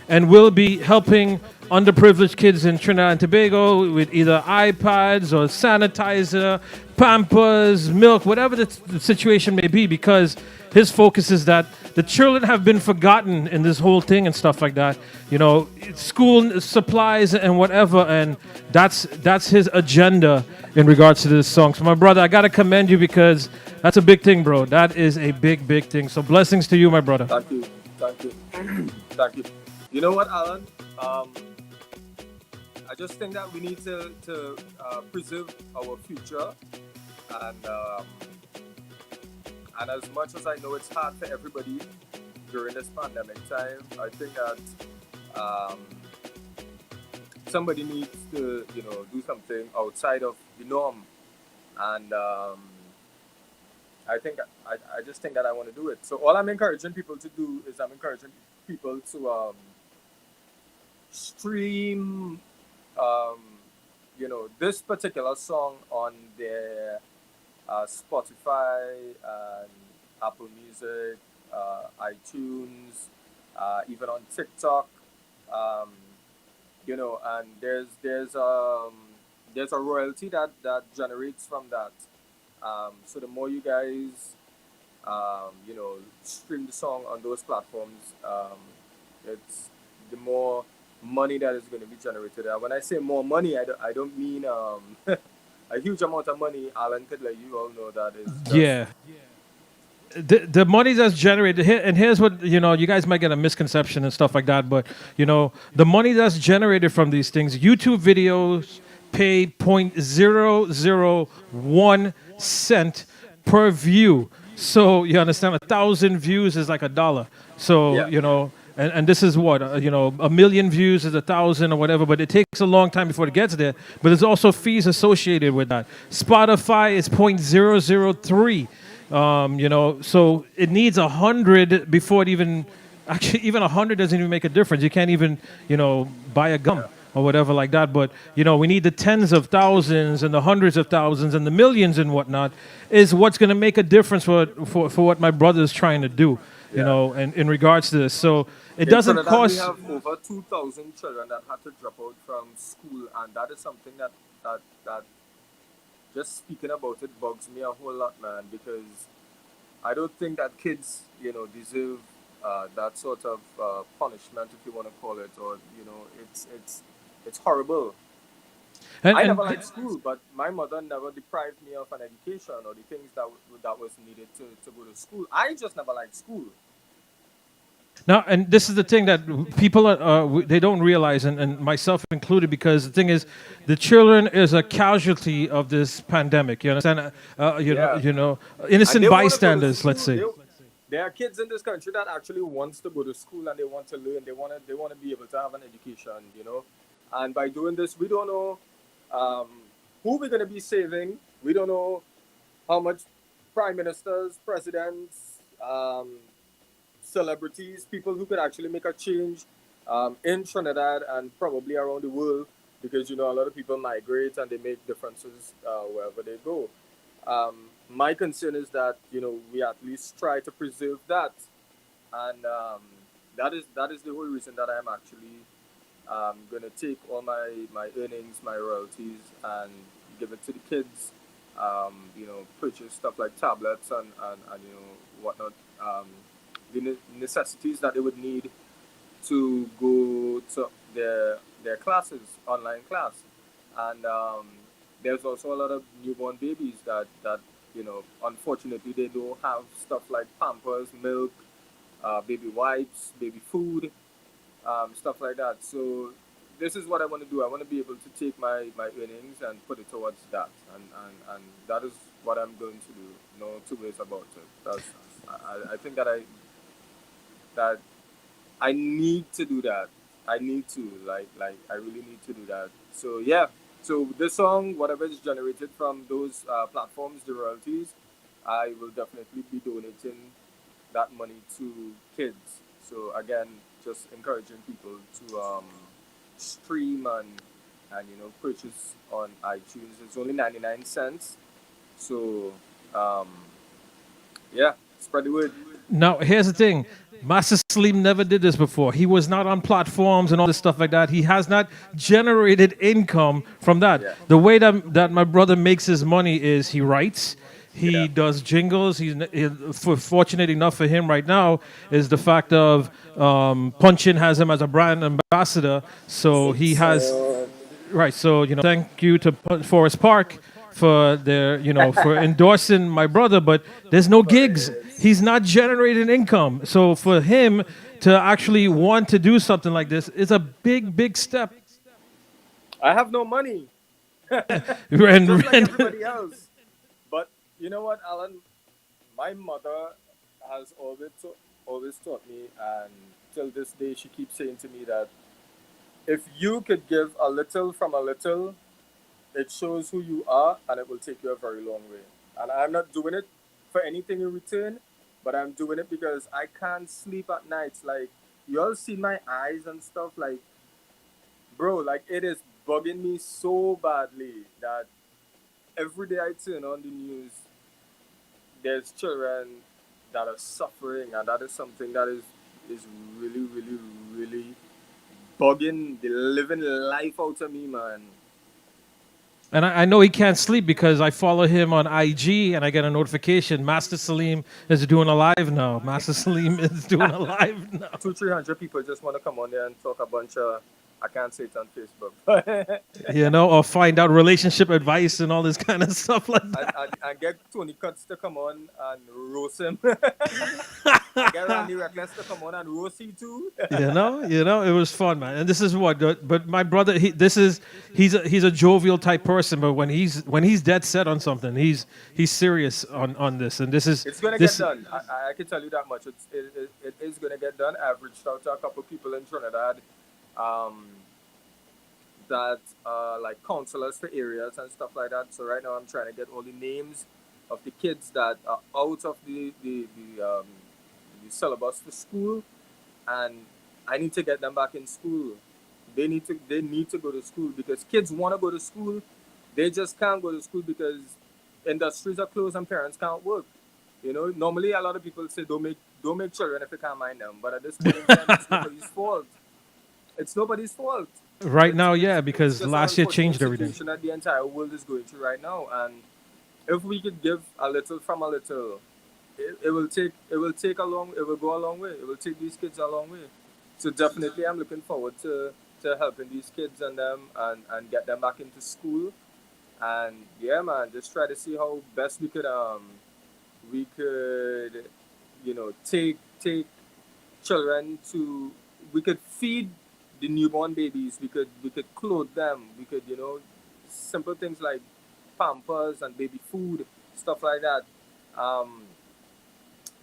and will be helping underprivileged kids in Trinidad and Tobago with either iPads or sanitizer, Pampers, milk, whatever the situation may be, because his focus is that the children have been forgotten in this whole thing and stuff like that. You know, school supplies and whatever, and that's his agenda in regards to this song. So my brother, I gotta commend you because that's a big thing, bro. That is a big thing. So blessings to you, my brother. Thank you. Thank you. You know what, Alan? I just think that we need to preserve our future, and as much as I know it's hard for everybody during this pandemic time, I think that somebody needs to, you know, do something outside of the norm, and I just think that I want to do it. So all I'm encouraging people to do is I'm encouraging people to stream, you know, this particular song on their Spotify and Apple Music, iTunes, even on TikTok, you know, and there's there's a royalty that generates from that. So the more you guys stream the song on those platforms, it's the more money that is going to be generated. When I say more money, I don't mean a huge amount of money. Alan could let you all know that is just Yeah. The money that's generated here, and here's what you guys might get a misconception and stuff like that, but the money that's generated from these things, YouTube videos pay 0.001 cent per view. So you understand, 1,000 views is like $1. So yeah. and this is what, 1 million views is 1,000 or whatever, but it takes a long time before it gets there. But there's also fees associated with that. Spotify is 0.003. So it needs 100 before it even, actually, even 100 doesn't even make a difference. You can't even, buy a gum or whatever like that. But, we need the tens of thousands and the hundreds of thousands and the millions and whatnot is what's going to make a difference for what my brother is trying to do, and in regards to this. So it In doesn't Trinidad, we cost. have over 2,000 children that had to drop out from school, and that is something that just speaking about it bugs me a whole lot, man, because I don't think that kids, deserve that sort of punishment, if you want to call it, or it's horrible. I And never liked school, but my mother never deprived me of an education or the things that was needed to go to school. I just never liked school. Now, and this is the thing that people they don't realize, and myself included, because the thing is, the children is a casualty of this pandemic. You understand? Yeah. And Innocent they want to go to bystanders, let's school. say. There are kids in this country that actually wants to go to school and they want to learn. They want to be able to have an education. And by doing this, we don't know um, who we're going to be saving. We don't know how much prime ministers, presidents, celebrities, people who could actually make a change in Trinidad and probably around the world, because a lot of people migrate and they make differences wherever they go. My concern is that we at least try to preserve that, and that is the whole reason that I'm actually gonna take all my earnings, my royalties, and give it to the kids. Purchase stuff like tablets and whatnot. The necessities that they would need to go to their classes, online class, and there's also a lot of newborn babies that unfortunately they don't have stuff like Pampers, milk, baby wipes, baby food, stuff like that. So this is what I want to do. I want to be able to take my earnings and put it towards that, and that is what I'm going to do. No two ways about it. I think that I need to do that. I need to like I really need to do that. So yeah. So this song, whatever is generated from those platforms, the royalties, I will definitely be donating that money to kids. So again, just encouraging people to stream and purchase on iTunes. It's only 99 cents. So um, yeah, spread the word. Now, here's the thing. Master Slim never did this before. He was not on platforms and all this stuff like that. He has not generated income from that. Yeah. The way that my brother makes his money is he writes, he does jingles. Fortunate enough for him right now is the fact of Punchin has him as a brand ambassador. So he has, right. So, thank you to Forest Park for for endorsing my brother, but there's no gigs. He's not generating income. So for him to actually want to do something like this is a big, big step. I have no money. Just like And everybody else. But you know what, Alan? My mother has always taught me, and till this day, she keeps saying to me that if you could give a little from a little, it shows who you are, and it will take you a very long way. And I'm not doing it for anything in return, but I'm doing it because I can't sleep at nights. Like, you all see my eyes and stuff. Like, bro, like it is bugging me so badly that every day I turn on the news, there's children that are suffering, and that is something that is really, really, really bugging the living life out of me, man. And I know he can't sleep because I follow him on IG and I get a notification. Master Salim is doing a live now. Master Salim is doing a live now. 200-300 people just want to come on there and talk a bunch of, I can't say it on Facebook. You know, or find out relationship advice and all this kind of stuff like that. and get Tony Cuts to come on and roast him. And get Randy Reckless to come on and roast him too. It was fun, man. And this is what. But my brother, he's a jovial type person. But when he's dead set on something, he's serious on this. And this is It's gonna get done. I can tell you that much. It is gonna get done. I've reached out to a couple people in Trinidad. That like counselors for areas and stuff like that. So right now I'm trying to get all the names of the kids that are out of the syllabus for school, and I need to get them back in school. They need to go to school because kids want to go to school. They just can't go to school because industries are closed and parents can't work. Normally a lot of people say don't make children if you can't mind them, but at this point in time, it's nobody's fault. It's nobody's fault. right now, yeah, It's because just last an year unfortunate changed everything. situation that the entire world is going through right now, and if we could give a little from a little, it will go a long way. It will take these kids a long way. So definitely, I'm looking forward to helping these kids and them and get them back into school, and yeah, man, just try to see how best we could take children to we could feed the newborn babies, we could clothe them, we could simple things like pampers and baby food, stuff like that. um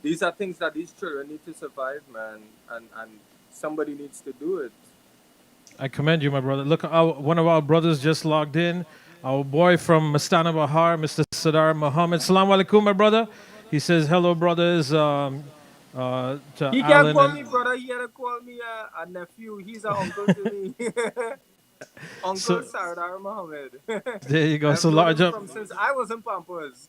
these are things that these children need to survive, man, and somebody needs to do it. I commend you, my brother. Look, one of our brothers just logged in. Our boy from Mastana Bahar, Mr. Sadar Muhammad. Salaam alaikum, my brother. He says, hello, brothers. To He can't Alan. call me brother, he had to call me a nephew. He's an uncle to me. Uncle So- Sardar Mohammed. There you go. I've So known large him up. from since I was in Pampers.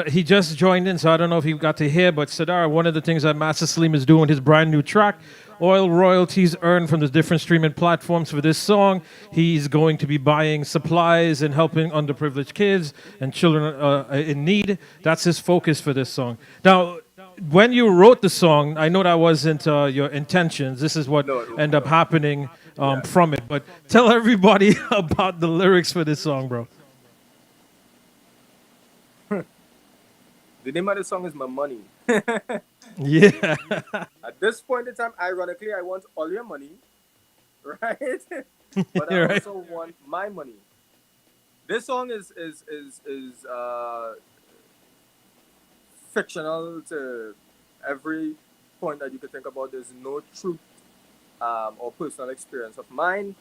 He just joined in, so I don't know if he got to hear, but Sadar, one of the things that Master Salim is doing, his brand new track, oil royalties earned from the different streaming platforms for this song. He's going to be buying supplies and helping underprivileged kids and children in need. That's his focus for this song. Now, when you wrote the song, I know that wasn't your intentions. This is what ended up happening from it. But tell everybody about the lyrics for this song, bro. The name of the song is My Money. Yeah. At this point in time, ironically, I want all your money, right? But I Right. also want my money. This song is fictional to every point that you could think about. There's no truth or personal experience of mine.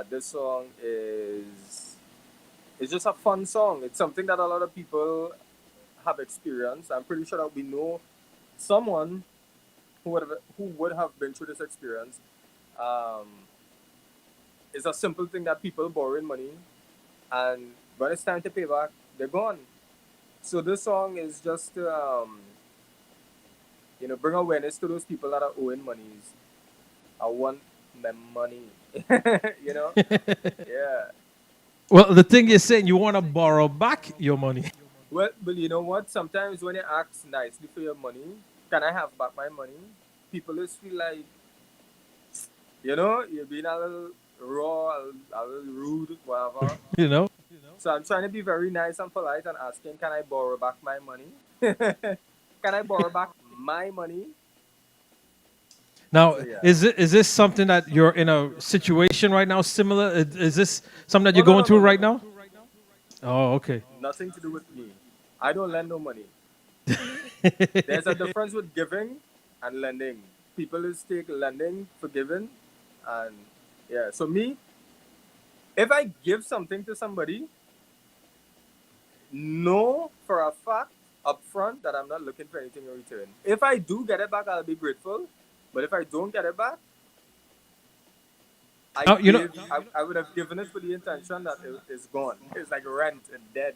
This song is just a fun song. It's something that a lot of people have experienced. I'm pretty sure that we know someone who would have been through this experience. It's a simple thing that people borrowing money, and when it's time to pay back, they're gone. So this song is just to bring awareness to those people that are owing monies. I want my money. Yeah. Well, the thing you're saying, you want to borrow back your money. Well, but you know what? Sometimes when you ask nicely for your money, can I have back my money? People just feel like, you're being a little raw, a little rude, whatever. You know? So I'm trying to be very nice and polite and asking, can I borrow back my money? Can I borrow back my money? Now, So, yeah. is this something that you're in a situation right now similar? Is this something that you're no, going no, through no, right no. now? Oh, okay. Nothing to do with me. I don't lend no money. There's a difference with giving and lending. People is take lending for giving, and yeah. So me, if I give something to somebody, know for a fact upfront that I'm not looking for anything in return. If I do get it back, I'll be grateful. But if I don't get it back, I would have given it for the intention that it's gone. It's like rent and dead.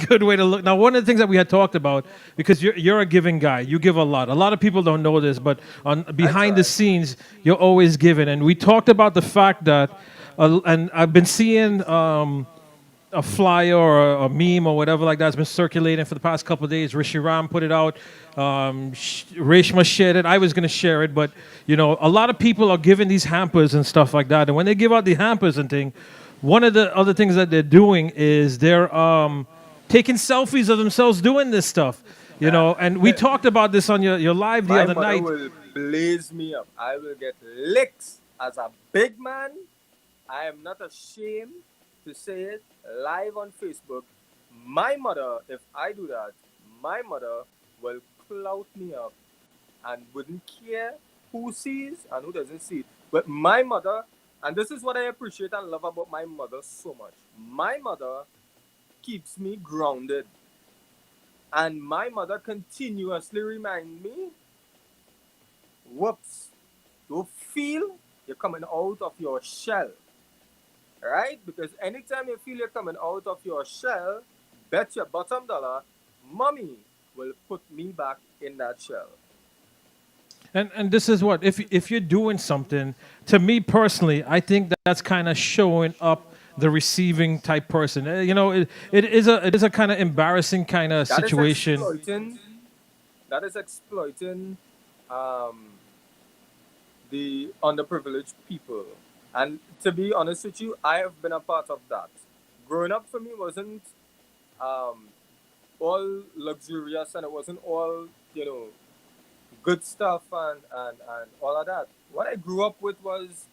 Good way to look. Now, one of the things that we had talked about, because you're a giving guy, you give a lot. A lot of people don't know this, but behind the scenes, you're always giving. And we talked about the fact that and I've been seeing a flyer or a meme or whatever like that's been circulating for the past couple of days. Rishi Ram put it out. Reshma shared it. I was going to share it, but a lot of people are giving these hampers and stuff like that. And when they give out the hampers and thing, one of the other things that they're doing is they're taking selfies of themselves doing this stuff. And we talked about this on your live the My other mother night. will blaze me up. I will get licks as a big man. I am not ashamed to say it live on Facebook. My mother, if I do that, my mother will clout me up and wouldn't care who sees and who doesn't see it. But my mother, and this is what I appreciate and love about my mother so much. My mother keeps me grounded. And my mother continuously reminds me, whoops, don't feel you're coming out of your shell. Right? Because anytime you feel you're coming out of your shell, bet your bottom dollar, mommy will put me back in that shell. And this is what if you're doing something. To me personally, I think that's kind of showing up the receiving type person. It is a kind of embarrassing kind of situation. That is exploiting um, the underprivileged people. And to be honest with you, I have been a part of that. Growing up for me wasn't um, all luxurious and it wasn't all, good stuff and all of that. What I grew up with was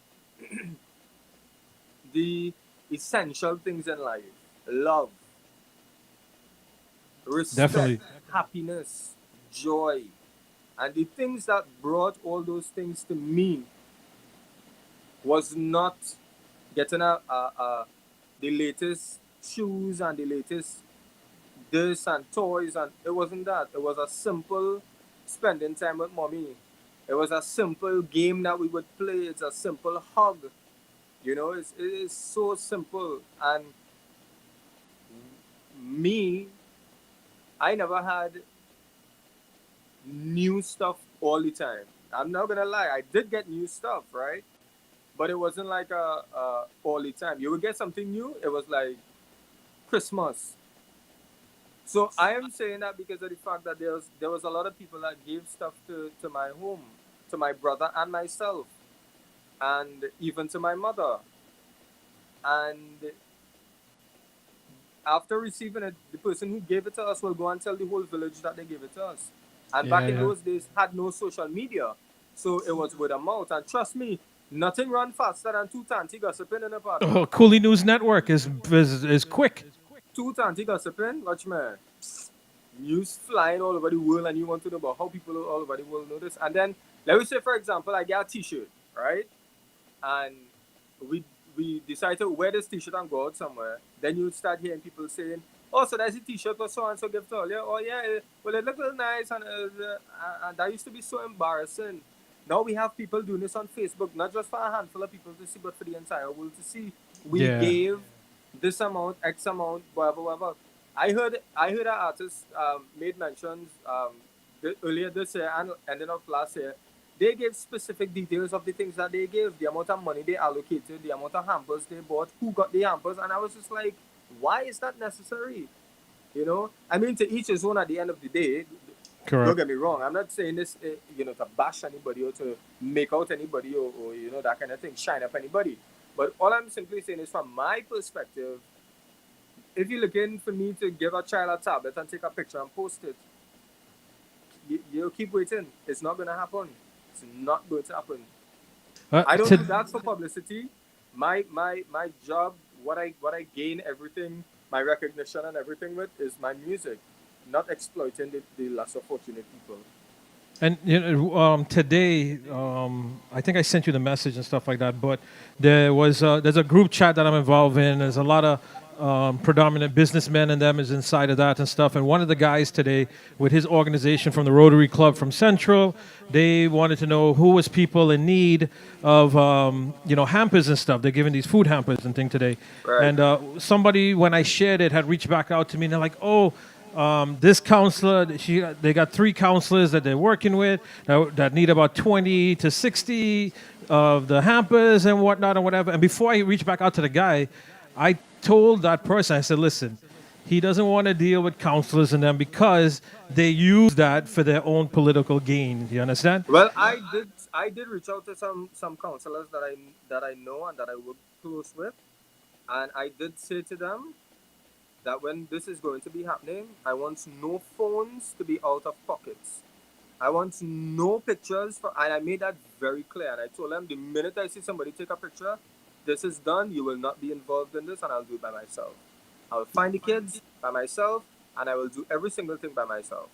the essential things in life: love, respect, Definitely. happiness, joy. And the things that brought all those things to me was not getting the latest shoes and the latest this and toys, and it wasn't that. It was a simple spending time with mommy. It was a simple game that we would play. It's a simple hug. It is so simple. And me, I never had new stuff all the time. I'm not gonna lie, I did get new stuff, right? But it wasn't like all the time. You would get something new. It was like Christmas. So I am saying that because of the fact that there was a lot of people that gave stuff to my home, to my brother and myself, and even to my mother. And after receiving it, the person who gave it to us will go and tell the whole village that they gave it to us. And back in Yeah. those days, had no social media, so it was word of mouth. And trust me, nothing ran faster than two tanty gossiping in a party. Oh, Cooley News Network is quick. Two tanty gossiping, watch man. News flying all over the world, and you want to know about how people all over the world know this. And then, let me say, for example, I get a T-shirt, right? And we decide to wear this T-shirt and go out somewhere. Then you start hearing people saying, "Oh, so that's a T-shirt for so and so gift all, yeah? Oh, yeah. Well, it looks nice, and that used to be so embarrassing. Now we have people doing this on Facebook, not just for a handful of people to see, but for the entire world to see. We Yeah. gave this amount, X amount, whatever, whatever. I heard an artist made mentions earlier this year and ending of last year. They gave specific details of the things that they gave, the amount of money they allocated, the amount of hampers they bought, who got the hampers, and I was just like, why is that necessary? I mean, to each his own at the end of the day. Correct. Don't get me wrong. I'm not saying this, to bash anybody or to make out anybody or that kind of thing, shine up anybody. But all I'm simply saying is, from my perspective, if you're looking for me to give a child a tablet and take a picture and post it, you keep waiting. It's not going to happen. It's not going to happen. I don't do that for publicity. My job, what I gain everything, my recognition and everything with is my music, not exploiting the lesser fortunate people. And today, I think I sent you the message and stuff like that. But there's a group chat that I'm involved in. There's a lot of predominant businessmen and them is inside of that and stuff. And one of the guys today with his organization from the Rotary Club from Central, they wanted to know who was people in need of hampers and stuff. They're giving these food hampers and thing today. Right. And somebody, when I shared it, had reached back out to me and they're like, "Oh, this counselor, they got 3 counselors that they're working with that need about 20 to 60 of the hampers and whatnot and whatever. And before I reached back out to the guy, I told that person, I said, listen, he doesn't want to deal with counselors and them because they use that for their own political gain. You understand? Well, I did reach out to some counselors that I know and that I work close with, and I did say to them that when this is going to be happening, I want no phones to be out of pockets. I want no pictures, and I made that very clear. And I told them the minute I see somebody take a picture, this is done. You will not be involved in this, and I'll do it by myself. I'll find the kids by myself, and I will do every single thing by myself.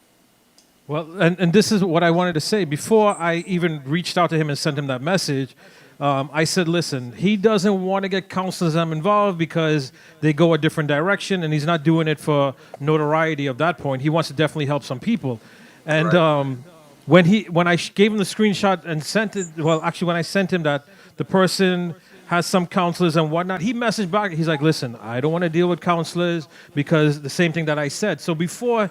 Well, and this is what I wanted to say. Before I even reached out to him and sent him that message, I said, listen, he doesn't want to get counselors involved because they go a different direction, and he's not doing it for notoriety of that point. He wants to definitely help some people. And when I gave him the screenshot and sent it, well, actually, when I sent him that the person has some counselors and whatnot, he messaged back. He's like, listen, I don't want to deal with counselors because the same thing that I said. So before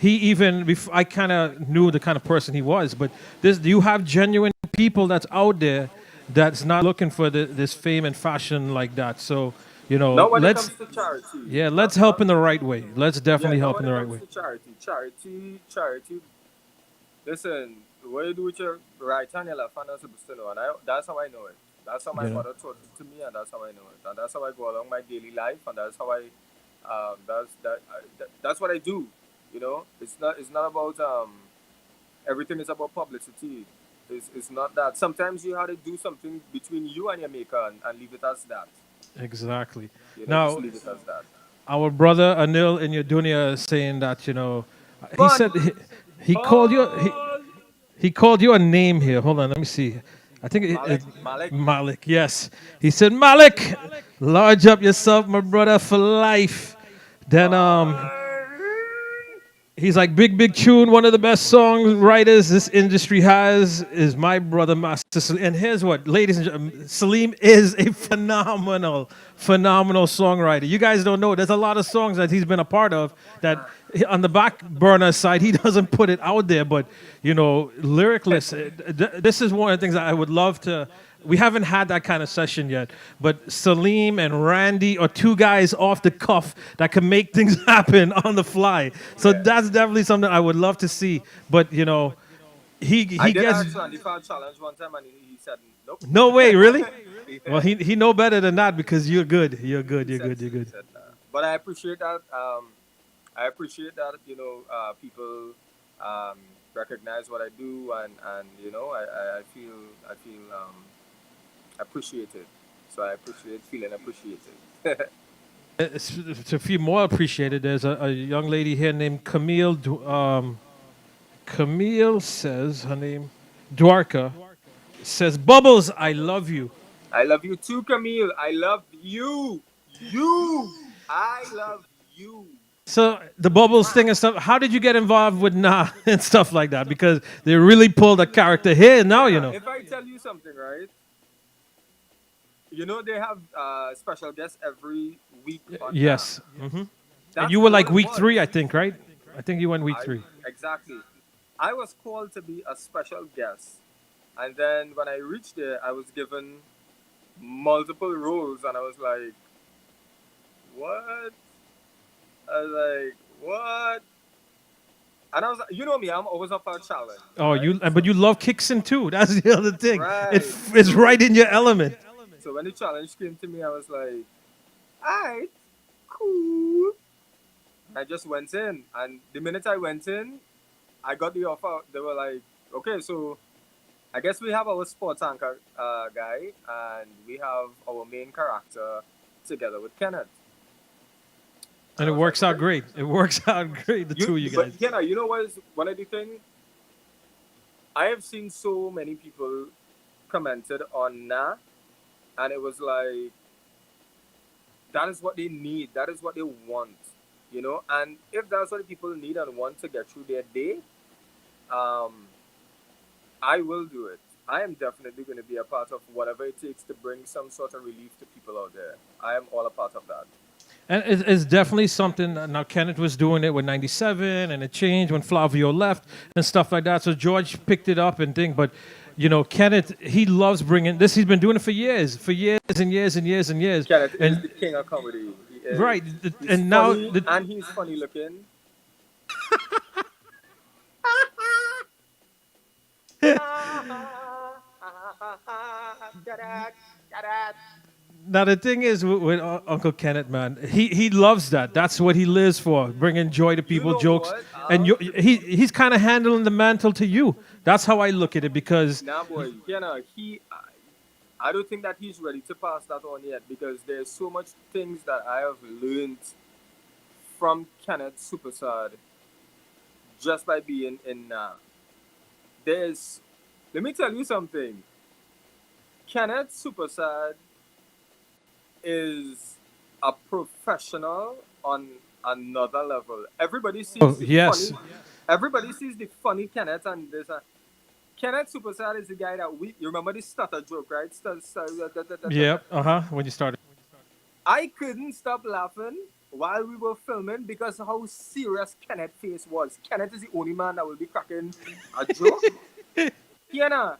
I kind of knew the kind of person he was. But you have genuine people that's out there that's not looking for this fame and fashion like that. So, Now, when it let's comes to charity, let's help in the right way. Let's definitely now help when in it the right comes way. to charity. Listen, what you do with your right hand, you're left hand are supposed to know, and that's how I know it. That's how my Yeah. mother taught it to me, and that's how I know it, and that's how I go along my daily life, and that's how that's what I do. It's not about everything is about publicity. It's not that. Sometimes you have to do something between you and your maker and leave it as that. Exactly. Just Now, leave it as that. our brother Anil in your dunya is saying that he said he called you he called you a name here. Hold on, let me see. I think Malik. Malik. Yes, he said Malik, large up yourself, my brother, for life. Then he's like big tune. One of the best songwriters this industry has is my brother Master Salim. And here's what, ladies and gentlemen, Salim is a phenomenal songwriter. You guys don't know. There's a lot of songs that he's been a part of that on the back burner side he doesn't put it out there. But lyricless. This is one of the things that I would love to. We haven't had that kind of session yet, but Salim and Randy are 2 guys off the cuff that can make things happen on the fly. So that's definitely something I would love to see. But he I did gets ask Randy for a challenge one time, and he said nope. no way, really. Yeah. Well, he know better than that because you're good. You're good. He You're said good. You're good. But I appreciate that. I appreciate that. People recognize what I do, and I feel appreciated. So I appreciate feeling appreciated. To feel more appreciated, there's a young lady here named Camille. Camille says her name, Dwarka, says, Bubbles, I love you. I love you too, Camille. I love you. I love you. So the Bubbles thing and stuff, how did you get involved with Nah and stuff like that? Because they really pulled a character here now, If I tell you something, right? They have special guests every week. Yes. Mm-hmm. And That's you were like what it week was. 3, I think, right? I think you went week 3. Exactly. I was called to be a special guest. And then when I reached there, I was given multiple roles. And I was like, what? I was like, what? And I was like, you know me, I'm always up for a challenge. Oh, but you love Kixon too. That's the other thing. Right. It's right in your element. So when the challenge came to me, I was like, alright, cool. I just went in. And the minute I went in, I got the offer. They were like, okay, so I guess we have our sports anchor guy, and we have our main character together with Kenneth. And it works out great. It works out great, the two of you guys. But Kenna, you know what is one of the things? I have seen so many people commented on Nah, and it was like, that is what they need. That is what they want. And if that's what people need and want to get through their day, I will do it. I am definitely going to be a part of whatever it takes to bring some sort of relief to people out there. I am all a part of that. And it's definitely something. Now Kenneth was doing it with '97, and it changed when Flavio left and stuff like that. So George picked it up and thing. But Kenneth, he loves bringing this. He's been doing it for years and years and years and years. Kenneth is And the king of comedy. He is. right, He's and now funny and he's funny looking. now the thing is with Uncle Kenneth, man, he loves that. That's what he lives for, bringing joy to people, jokes, and he's kind of handling the mantle to you. That's how I look at it because Nah, boy, I don't think that he's ready to pass that on yet because there's so much things that I have learned from Kenneth Supersad just by being in there's let me tell you something. Kenneth Supersad is a professional on another level. Everybody sees oh the yes, funny. Everybody sees the funny Kenneth and this. Kenneth Superstar is the guy that you remember the stutter joke, right? yep, when you started. I couldn't stop laughing while we were filming because of how serious Kenneth's face was. Kenneth is the only man that will be cracking a joke. Kiana,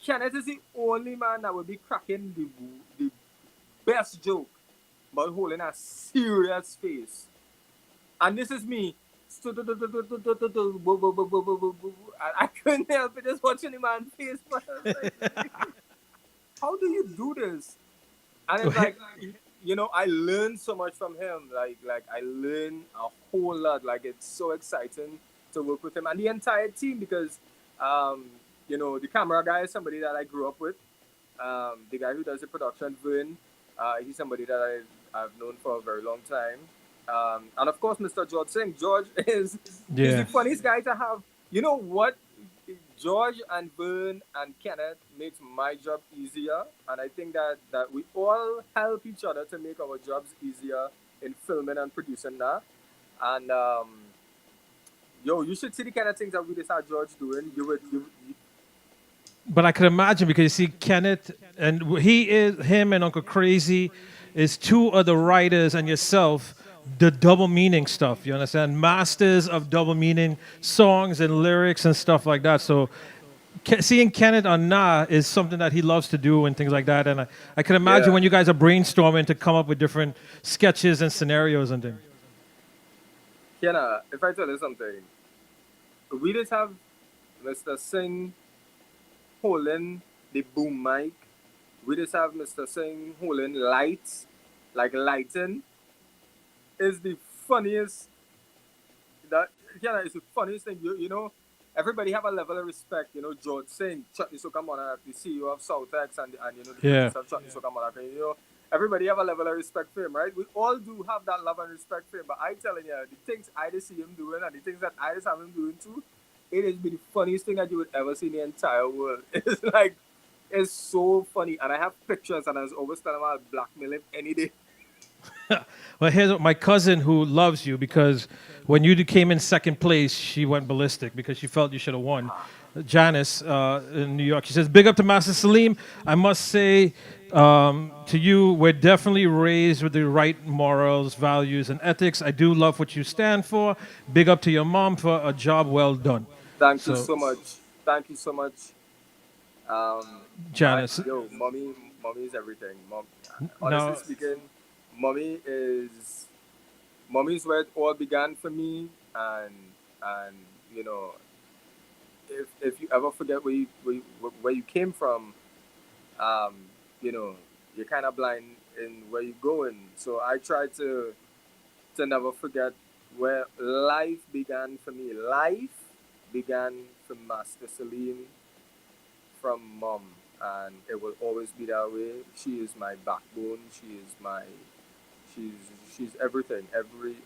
Kenneth is the only man that will be cracking the best joke, but holding a serious face. And this is me. I couldn't help it just watching the man's face. But I was like, how do you do this? And it's like, I learned so much from him. Like I learned a whole lot. Like it's so exciting to work with him and the entire team because, the camera guy is somebody that I grew up with. The guy who does the production, Vern, he's somebody that I've known for a very long time. And of course, Mr. George Singh. George is he's the funniest guy to have. You know what? George and Vern and Kenneth makes my job easier, and I think that we all help each other to make our jobs easier in filming and producing that. And you should see the kind of things that we just had George doing. But I could imagine because you see Kenneth and him and Uncle Crazy is two of the writers and yourself, the double meaning stuff. You understand? Masters of double meaning songs and lyrics and stuff like that. So seeing Kenneth on Nah is something that he loves to do and things like that. And I can imagine when you guys are brainstorming to come up with different sketches and scenarios and things. Kiana, if I tell you something, we just have Mr. Singh holding the boom mic. We just have Mr. Singh holding lights, like lighting. Is the funniest. It's the funniest thing. Everybody have a level of respect. George Singh, Chutney Sokamona, the CEO of Southex, and the producer of Chutney Sokamona. Everybody have a level of respect for him, right? We all do have that love and respect for him. But I telling you, the things I just see him doing and the things that I just have him doing too, it has been the funniest thing that you would ever see in the entire world. It's so funny. And I have pictures, and I was always telling him I'll blackmail him any day. Well, here's my cousin who loves you because when you came in second place, she went ballistic because she felt you should have won. Janice in New York. She says, big up to Master Salim. I must say to you, we're definitely raised with the right morals, values, and ethics. I do love what you stand for. Big up to your mom for a job well done. Thank you so much. Thank you so much. Janice. Mommy is everything. Honestly speaking, mommy is where it all began for me, and if you ever forget where you came from, you're kind of blind in where you're going. So I try to never forget where life began for me. Life began for Master Salim from mom, and it will always be that way. She is my backbone. She's everything, every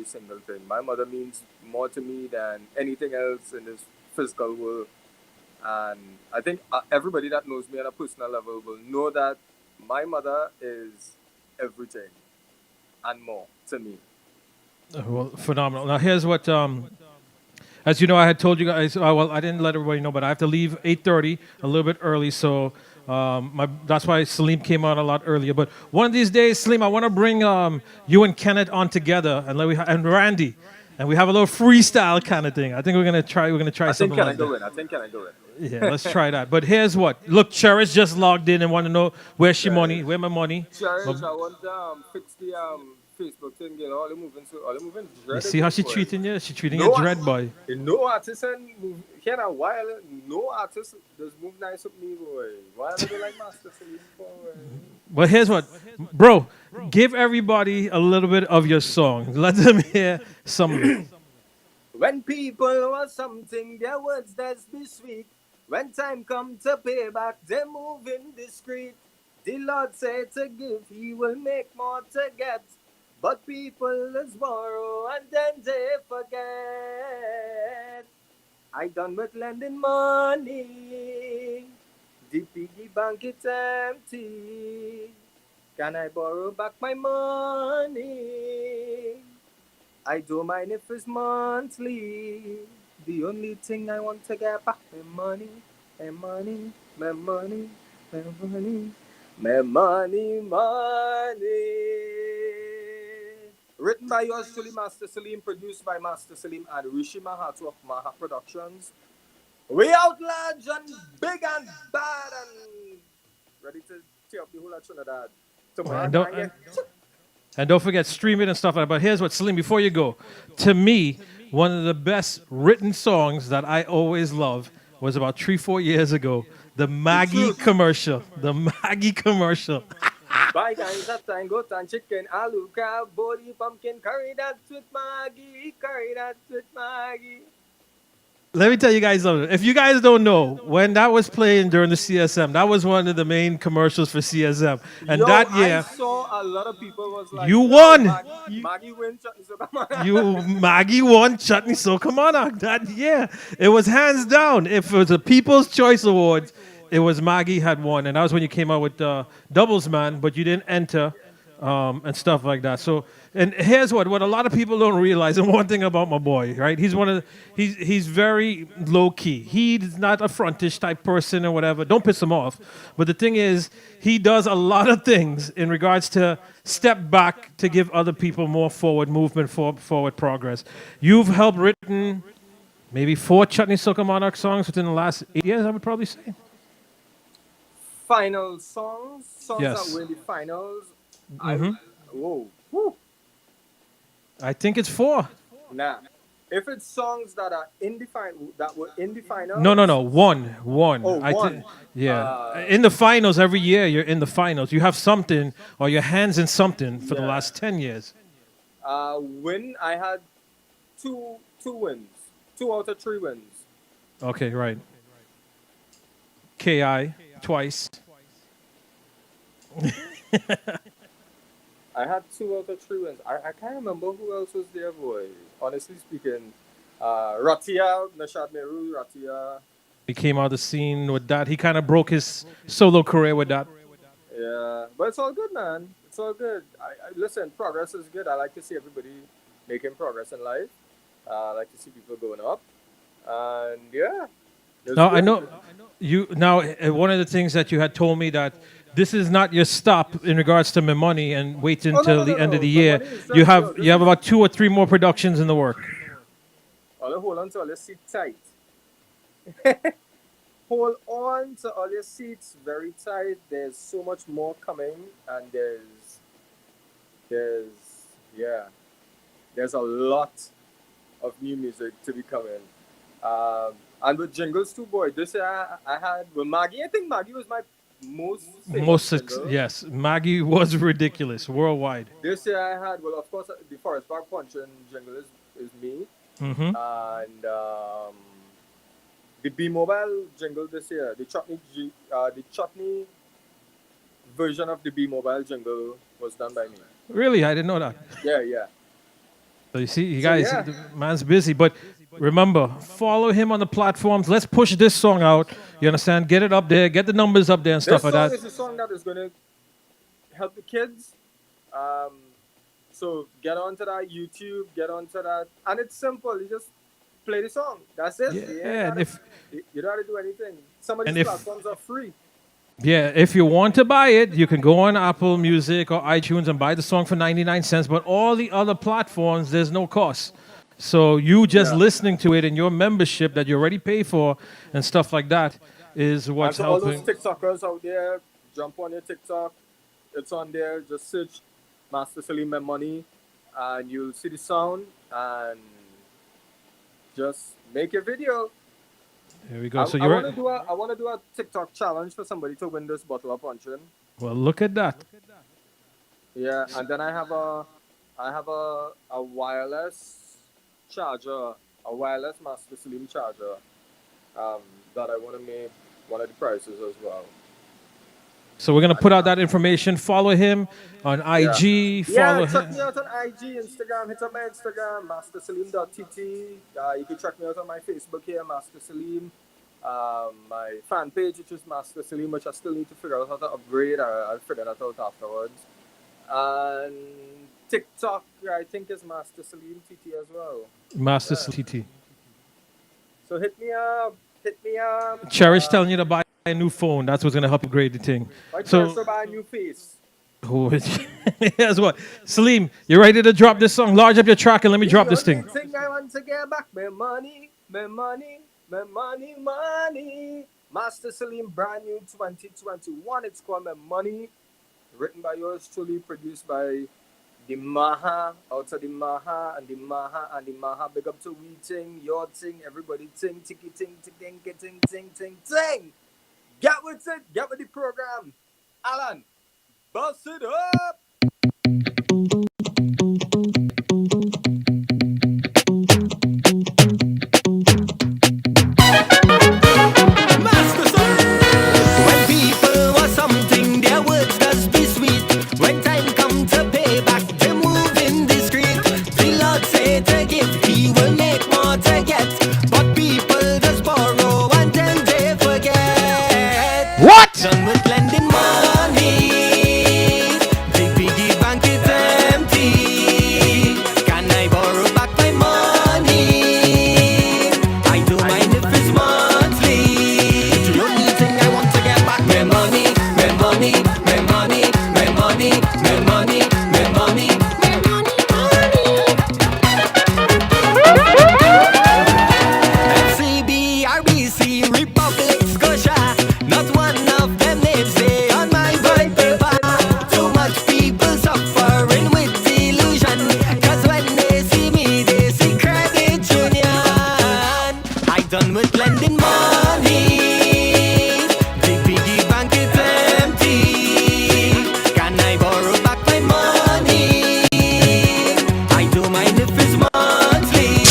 single thing. My mother means more to me than anything else in this physical world. And I think everybody that knows me on a personal level will know that my mother is everything and more to me. Well, phenomenal. Now here's what, as you know, I had told you guys. I didn't let everybody know, but I have to leave 8:30, a little bit early. So That's why Salim came out a lot earlier. But one of these days, Salim, I want to bring you and Kenneth on together, and and Randy, and we have a little freestyle kind of thing. I think we're gonna try. We're gonna try I think something can I like go that. in? I think can I go in? Yeah, let's try that. But here's what. Look, Cherish just logged in and want to know where's she money, where my money. Cherish, But I want to fix the Facebook thing, you know, all the moving you dread see how again, she boy. treating you? She treating you No, dread, boy. no artist and here a while, no artist does move nice with me, boy. Why do they like Master Celine, boy? But here's what, bro. Give everybody a little bit of your song. Let them hear some of it. When people want something, their words does be sweet. When time come to pay back, they move indiscreet. The Lord said to give, He will make more to get. But people is borrow and then they forget. I done with lending money. The piggy bank is empty. Can I borrow back my money? I don't mind if it's monthly. The only thing I want to get back my money, my money, my money, my money, my money, money. Written by yours truly, Master Salim, produced by Master Salim and Rishi Mahato of Maha Productions. We out large and big and bad and ready to tear up the whole of Trinidad. Tomorrow And I don't, can and, get and don't forget stream it and stuff like that. But here's what, Salim, before you go, to me, one of the best written songs that I always love was about 3-4 years ago, the Maggie commercial. The Maggie commercial. Buy kinds of tango, tan chicken, aloo, crab, body, pumpkin, curry that with Maggie, curry that with Maggie. Let me tell you guys something. If you guys don't know, when that was playing during the CSM, that was one of the main commercials for CSM. And Yo, that I year, saw a lot of people was like, you yo, won. Maggie win, so come on. You Maggie won chutney, so come on now. That yeah, it was hands down. If it was a People's Choice Awards, it was Maggie had won, and that was when you came out with Doubles Man, but you didn't enter and stuff like that. So, and here's what a lot of people don't realize, and one thing about my boy, right? He's one of he's very low key. He's not a frontish type person or whatever. Don't piss him off. But the thing is, he does a lot of things in regards to step back to give other people more forward movement, forward progress. You've helped written maybe 4 Chutney Soca Monarch songs within the last 8 years, I would probably say. Final songs Yes. that were in the finals. Mhm. Whoa, whew. I think it's 4. Nah. If it's songs that are in the that were in the finals. No. One. Oh, one. Yeah. In the finals every year, you're in the finals. You have something, or your hands in something for the last 10 years. Win, I had two wins. 2 out of 3 wins. Okay, right. KI, twice. I had 2 out of 3 wins. I can't remember who else was there, boy. Honestly speaking, Ratia, Nashad Meru, Ratia. He came out of the scene with that. He kind of broke his solo career with that. Yeah, but it's all good, man. It's all good. Listen, progress is good. I like to see everybody making progress in life. I like to see people going up. And yeah. it's Now, I good. know you. Now, one of the things that you had told me that this is not your stop in regards to my money and wait Oh, until the end of the year. You have about 2 or 3 more productions in the work. Hold on to all your seats tight. Hold on to all your seats very tight. There's so much more coming, and there's a lot of new music to be coming. And with jingles too, boy. This year I had with Maggie. I think Maggie was my most famous jingle. Yes, Maggie was ridiculous worldwide. This year I had, well, of course, the Forest Park Punch jingle is me. Mhm. And the B-Mobile jingle this year, the chutney version of the B-Mobile jingle was done by me. Really, I didn't know that. Yeah. So you see, you So, guys, yeah. the man's busy. But remember, follow him on the platforms. Let's push this song out. You understand? Get it up there. Get the numbers up there and stuff This like song that. is a song that is going to help the kids. So get onto that YouTube, get onto that. And it's simple. You just play the song. That's it. Yeah, You and ain't gotta- you don't have to do anything. Some of and these if- platforms are free. Yeah, if you want to buy it, you can go on Apple Music or iTunes and buy the song for 99 cents. But all the other platforms, there's no cost. So you just listening to it in your membership that you already pay for and stuff like that is And what's to all those helping. TikTokers out there, jump on your TikTok. It's on there. Just search Master Salim My Money, and you'll see the sound. And just make a video. Here we go. So I you're want to do a TikTok challenge for somebody to win this bottle of puncheon. well. Look at that. Yeah, and then I have a wireless charger, a wireless Master Slim charger, that I want to make one of the prices as well. So we're gonna put out that information. Follow him on IG. Follow check him. me out on IG, Instagram. Hit up my Instagram, mastersalim.tt. You can check me out on my Facebook here, Master Salim. My fan page, which is Master Salim, which I still need to figure out how to upgrade. I'll figure that out afterwards. And TikTok, I think, is Master Salim TT as well. Master TT. So hit me up. Cherish telling you to buy a new phone. That's what's gonna help upgrade the thing. My So. Cherish to buy a new face. Here's what. Salim, you ready to drop this song? Large up your track and let me drop this thing. Think I want to get back my money, my money, my money, money. Master Salim, brand new 2021. It's called My Money. Written by yours truly, produced by the Maha, out of the Maha, and the Maha, and the Maha. Big up to we ting, your ting, everybody ting, ticky ting, ting, ting, ting, ting, ting, ting. Get with it, get with the program. Alan, bust it up. When people want something, their words does be sweet. When time come to pay back, they move indiscreet. The Lord say to give, He will make more to get. But people just borrow and then they forget. What? Done with lending money. The piggy bank is empty. Can I borrow back my money? I don't mind if it's monthly. The only thing I want to get back my money, my money, my money, my money, my money, my money, my money, FCB, RBC, Republic, Scotia. Not one of them names say on my white paper. Too much people suffering with delusion. Cause when they see me, they see credit union. I done with lending money. The piggy bank is empty. Can I borrow back my money? I don't mind if it's monthly.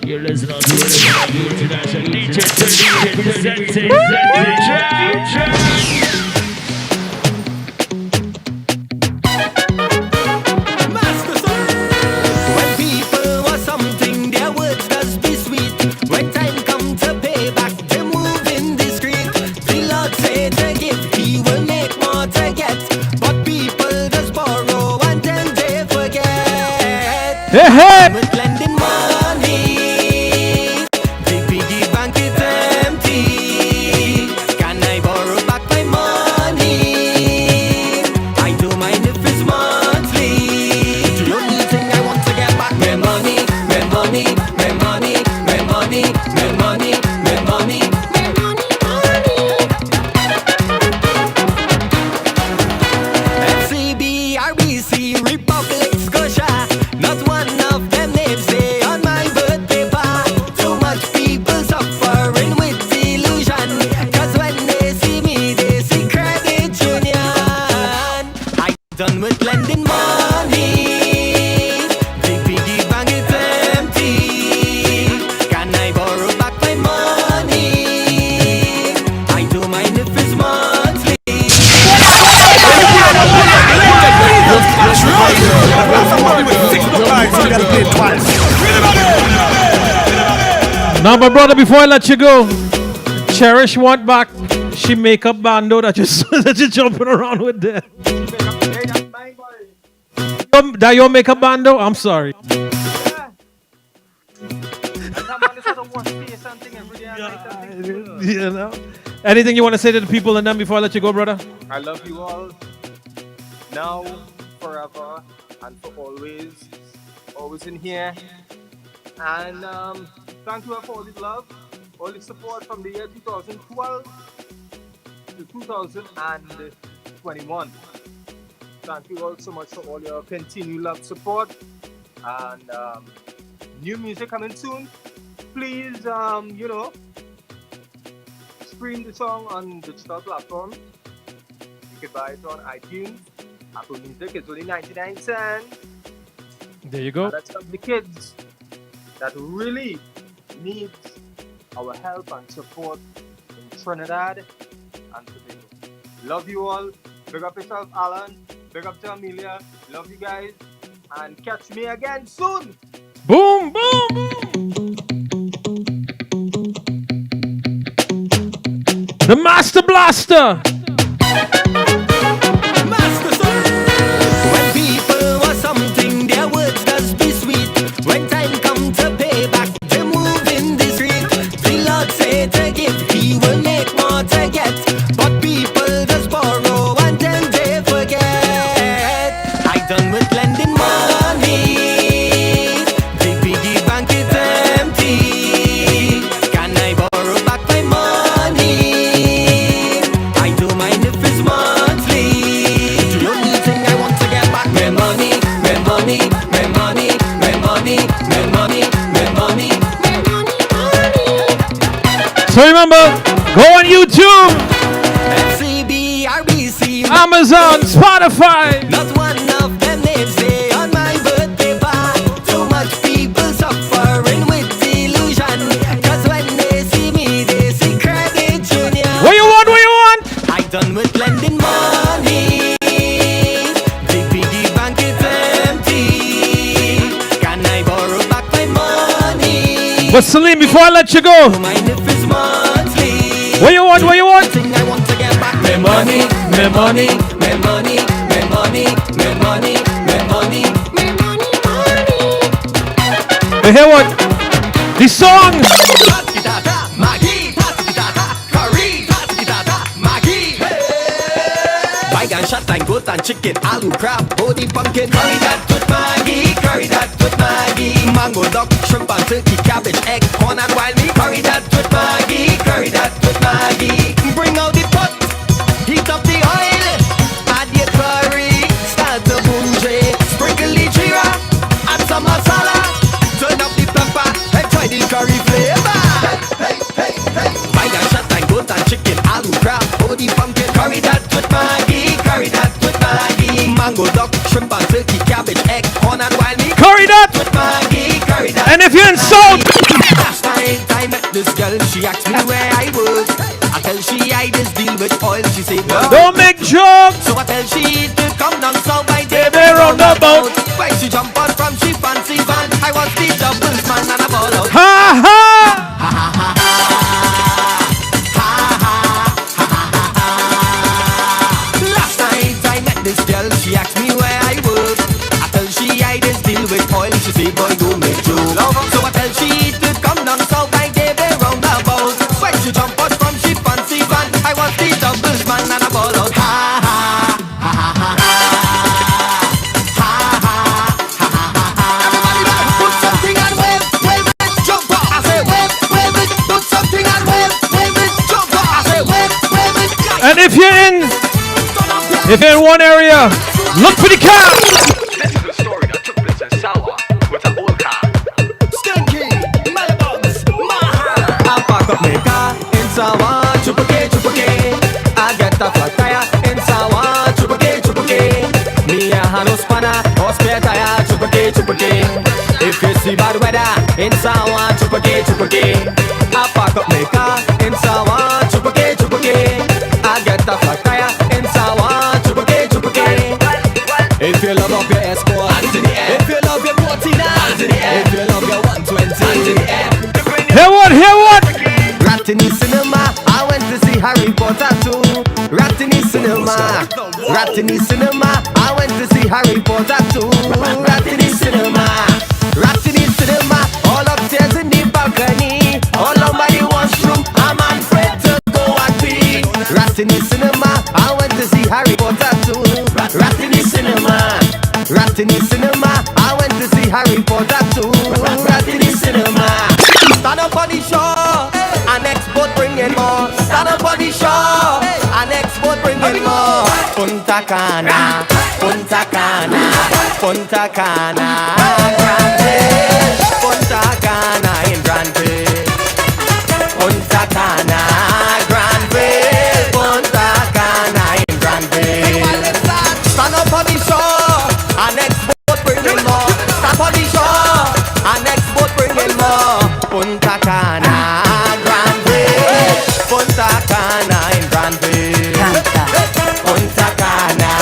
You're listening to the International DJ presenting When people want something, their words does be sweet. When time come to pay back, they move indiscreet. The Lord say to give, He will make more to get. But people just borrow and then they forget. Hey, hey. With lending money, the piggy bank is empty. Can I borrow back my money? I don't mind if it's monthly. The only thing I want to get back my money, my money, my money, my money, my money, my money, my money, money. FCB, RBC, Republic, Scotia. Not one of them names say on my birth paper. Too much people suffering with delusion. Cause when they see me, they see credit union. I done with lending money. The piggy bank is empty. Can I borrow back my money? I don't mind if it's monthly. Now, my brother, before I let you go, Cherish want back she makeup bando that you that you jumping around with there. My That your makeup band though? I'm sorry. You know. Anything you want to say to the people and them before I let you go, brother? I love you all. Now, forever, and for always. Always in here. And thank you all for all the love, all the support from the year 2012 to 2021. Thank you all so much for all your continued love, support, and new music coming soon. Please, stream the song on digital platforms. You can buy it on iTunes, Apple Music. It's only 99 cents. There you go. And that's for the kids that really needs our help and support in Trinidad and Tobago. Love you all. Big up yourself, Alan. Big up to Amelia. Love you guys. And catch me again soon. Boom, boom, boom. The Master Blaster. When people want something, their words does be sweet. When time comes to pay back, they move in the street. The Lord say to give, He will make more to get. But people just borrow and then they forget. I done with lending money. The piggy bank is empty. Can I borrow back my money? I don't mind if it's monthly. The only thing I want to get back my money, my money, my money, my money, my money, my money, my money. So remember, go on YouTube, FCBRBC, Amazon, Spotify. not one of them names say on my birthday bar. Too much people suffering with delusion. Cause when they see me, they see credit union. What you want? What you want? I done with lending money. The piggy bank is empty. Can I borrow back my money? But Salim, before I let you go, Mind if it's monthly? what you want? What you want? Thing I want to get back my money, my money, my money, my money, my money, my money, my money, money. You hear what? The song. Maggie, curry, Maggie. Bygone shot and goat and chicken, aloo crab, body pumpkin. Curry that with Maggie, curry that with Maggie. Mango duck, shrimp and turkey, cabbage, egg, corn and wild meat. Curry that with Maggie, curry that with Maggie. Bring out the pot, heat up the oil, add your curry, start the bougie, sprinkle the jeera, add some masala, turn up the pepper, enjoy the curry flavor. Bygone shot and goat and chicken, aloo crab, body pumpkin. Curry that with Maggie, curry that with Maggie. Mango duck, shrimp and turkey, cabbage, egg, corn and wild meat. Curry that with Maggie, curry that. And if you're in South, Last night I met this girl, she asked me where I was. I tell she I just deal with oil, she say don't make jokes. So I tell she to come down south by day Baby, roundabout. Why she jump out from she fancy van? I was the double man and a ball out. Ha ha. Last night I met this girl, she asked me where I was. I tell she I just deal with oil, she say boy don't make jokes. So I tell she to come down south by day roundabout. Why she jump out from she fancy van? I was the double man and a ball out. Ha ha ha ha ha ha. Put something and wave, wave it, jump up. I say wave, wave it. Put something and wave, wave it, jump up. I say wave, wave it. And if you're in one area, look for the car. This is the story that took place in Salwa with an old car. Stinky, Malabugs, Maha. I park up my car in Sawa, chupake, chupake. I get a flat tire in Sawa, chupake, chupake. Me a Hano spanner, or spare tire, chupake, chupake. If you see bad weather in Sawa, chupake, chupake. I park up my car in Sawa, chupake, chupake. I get a flat tire in Sawa, chupake, chupake. If you love up your escort, hands in the air. If you love your 49, hands in the air. If you love your 120, hands in the air. Hear what? Hear what? Rat in the cinema, I went to see Harry Potter too. Rat in the cinema. Ratini cinema. I went to see Harry Potter too. Ratini cinema. Ratini cinema. All upstairs in the balcony. All on by the washroom. I'm afraid to go and pee. Ratini cinema. I went to see Harry Potter too. Ratini cinema. Ratini cinema. I went to see Harry Potter too. Ratini cinema. Stand up on the shore. An export bringing more. Stand up on the shore. An export bringing more. Punta Cana, Punta Cana, Punta Cana, Grande, Punta Cana in Grande, Punta Cana, Grande, Punta Cana in Grande. Stand up on the shore, an export bringing more. Stand on the shore, an export bringing more. Punta Cana, Grande, Punta Cana in Grande. Punta Cana,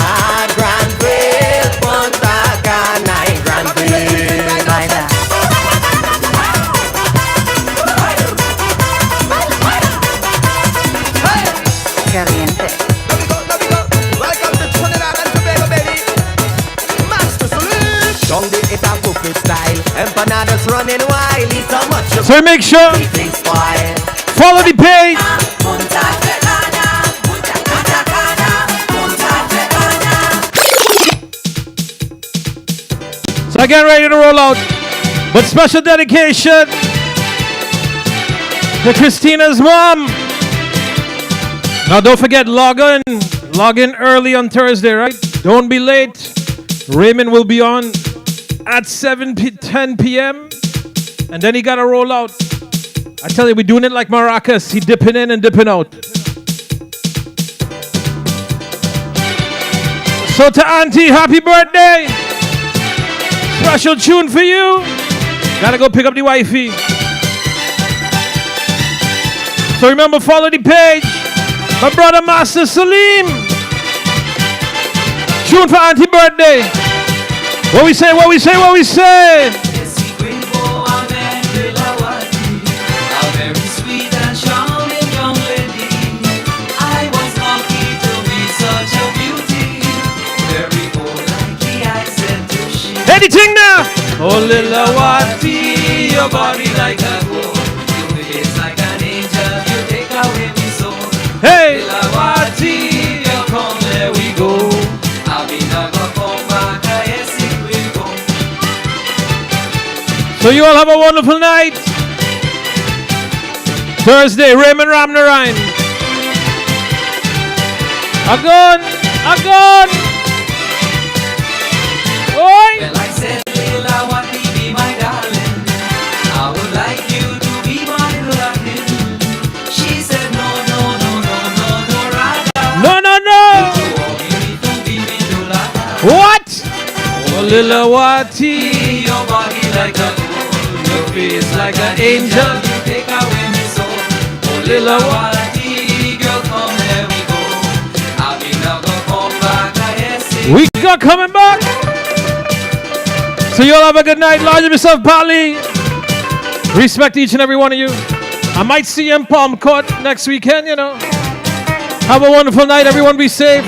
Granville, Punta Cana in Granville. Caliente. Welcome to Trinidad and Tobago, baby. Master Salute. Down the Ita Puppet style. Empanadas running wild. Eat so much of So make sure follow the page. So I get ready to roll out. But special dedication to Christina's mom. Now don't forget, log in early on Thursday, right? Don't be late. Raymond will be on at 10 p.m. And then he gotta roll out. I tell you, we're doing it like maracas. He dipping in and dipping out. So to Auntie, happy birthday. Special tune for you. Gotta go pick up the wifey. So remember, follow the page. My brother Master Salim. Tune for Auntie birthday. What we say, what we say, what we say. Anything now? Oh, little Wati, your body like a gold. Your face like an angel, you take away my soul. Hey, little Wati, you come, there we go. I'll be never come back, yes, it will go. So you all have a wonderful night. Thursday, Raymond Ramnarine. Agon, Agon. Oi! Well, I said, Leila, want me be my darling? I would like you to be my loving. She said, no, no, no, no, no, no, Raga. No, no, no! What? Oh, Lila Wati, your body like a gold, your face like an angel, you take away my soul. Oh, Lila Wati, girl, come, there we go. I'll be never come back, I see. We got coming back! So you all have a good night. Lodge yourself, Pally. Respect each and every one of you. I might see you in Palm Court next weekend, you know. Have a wonderful night. Everyone be safe.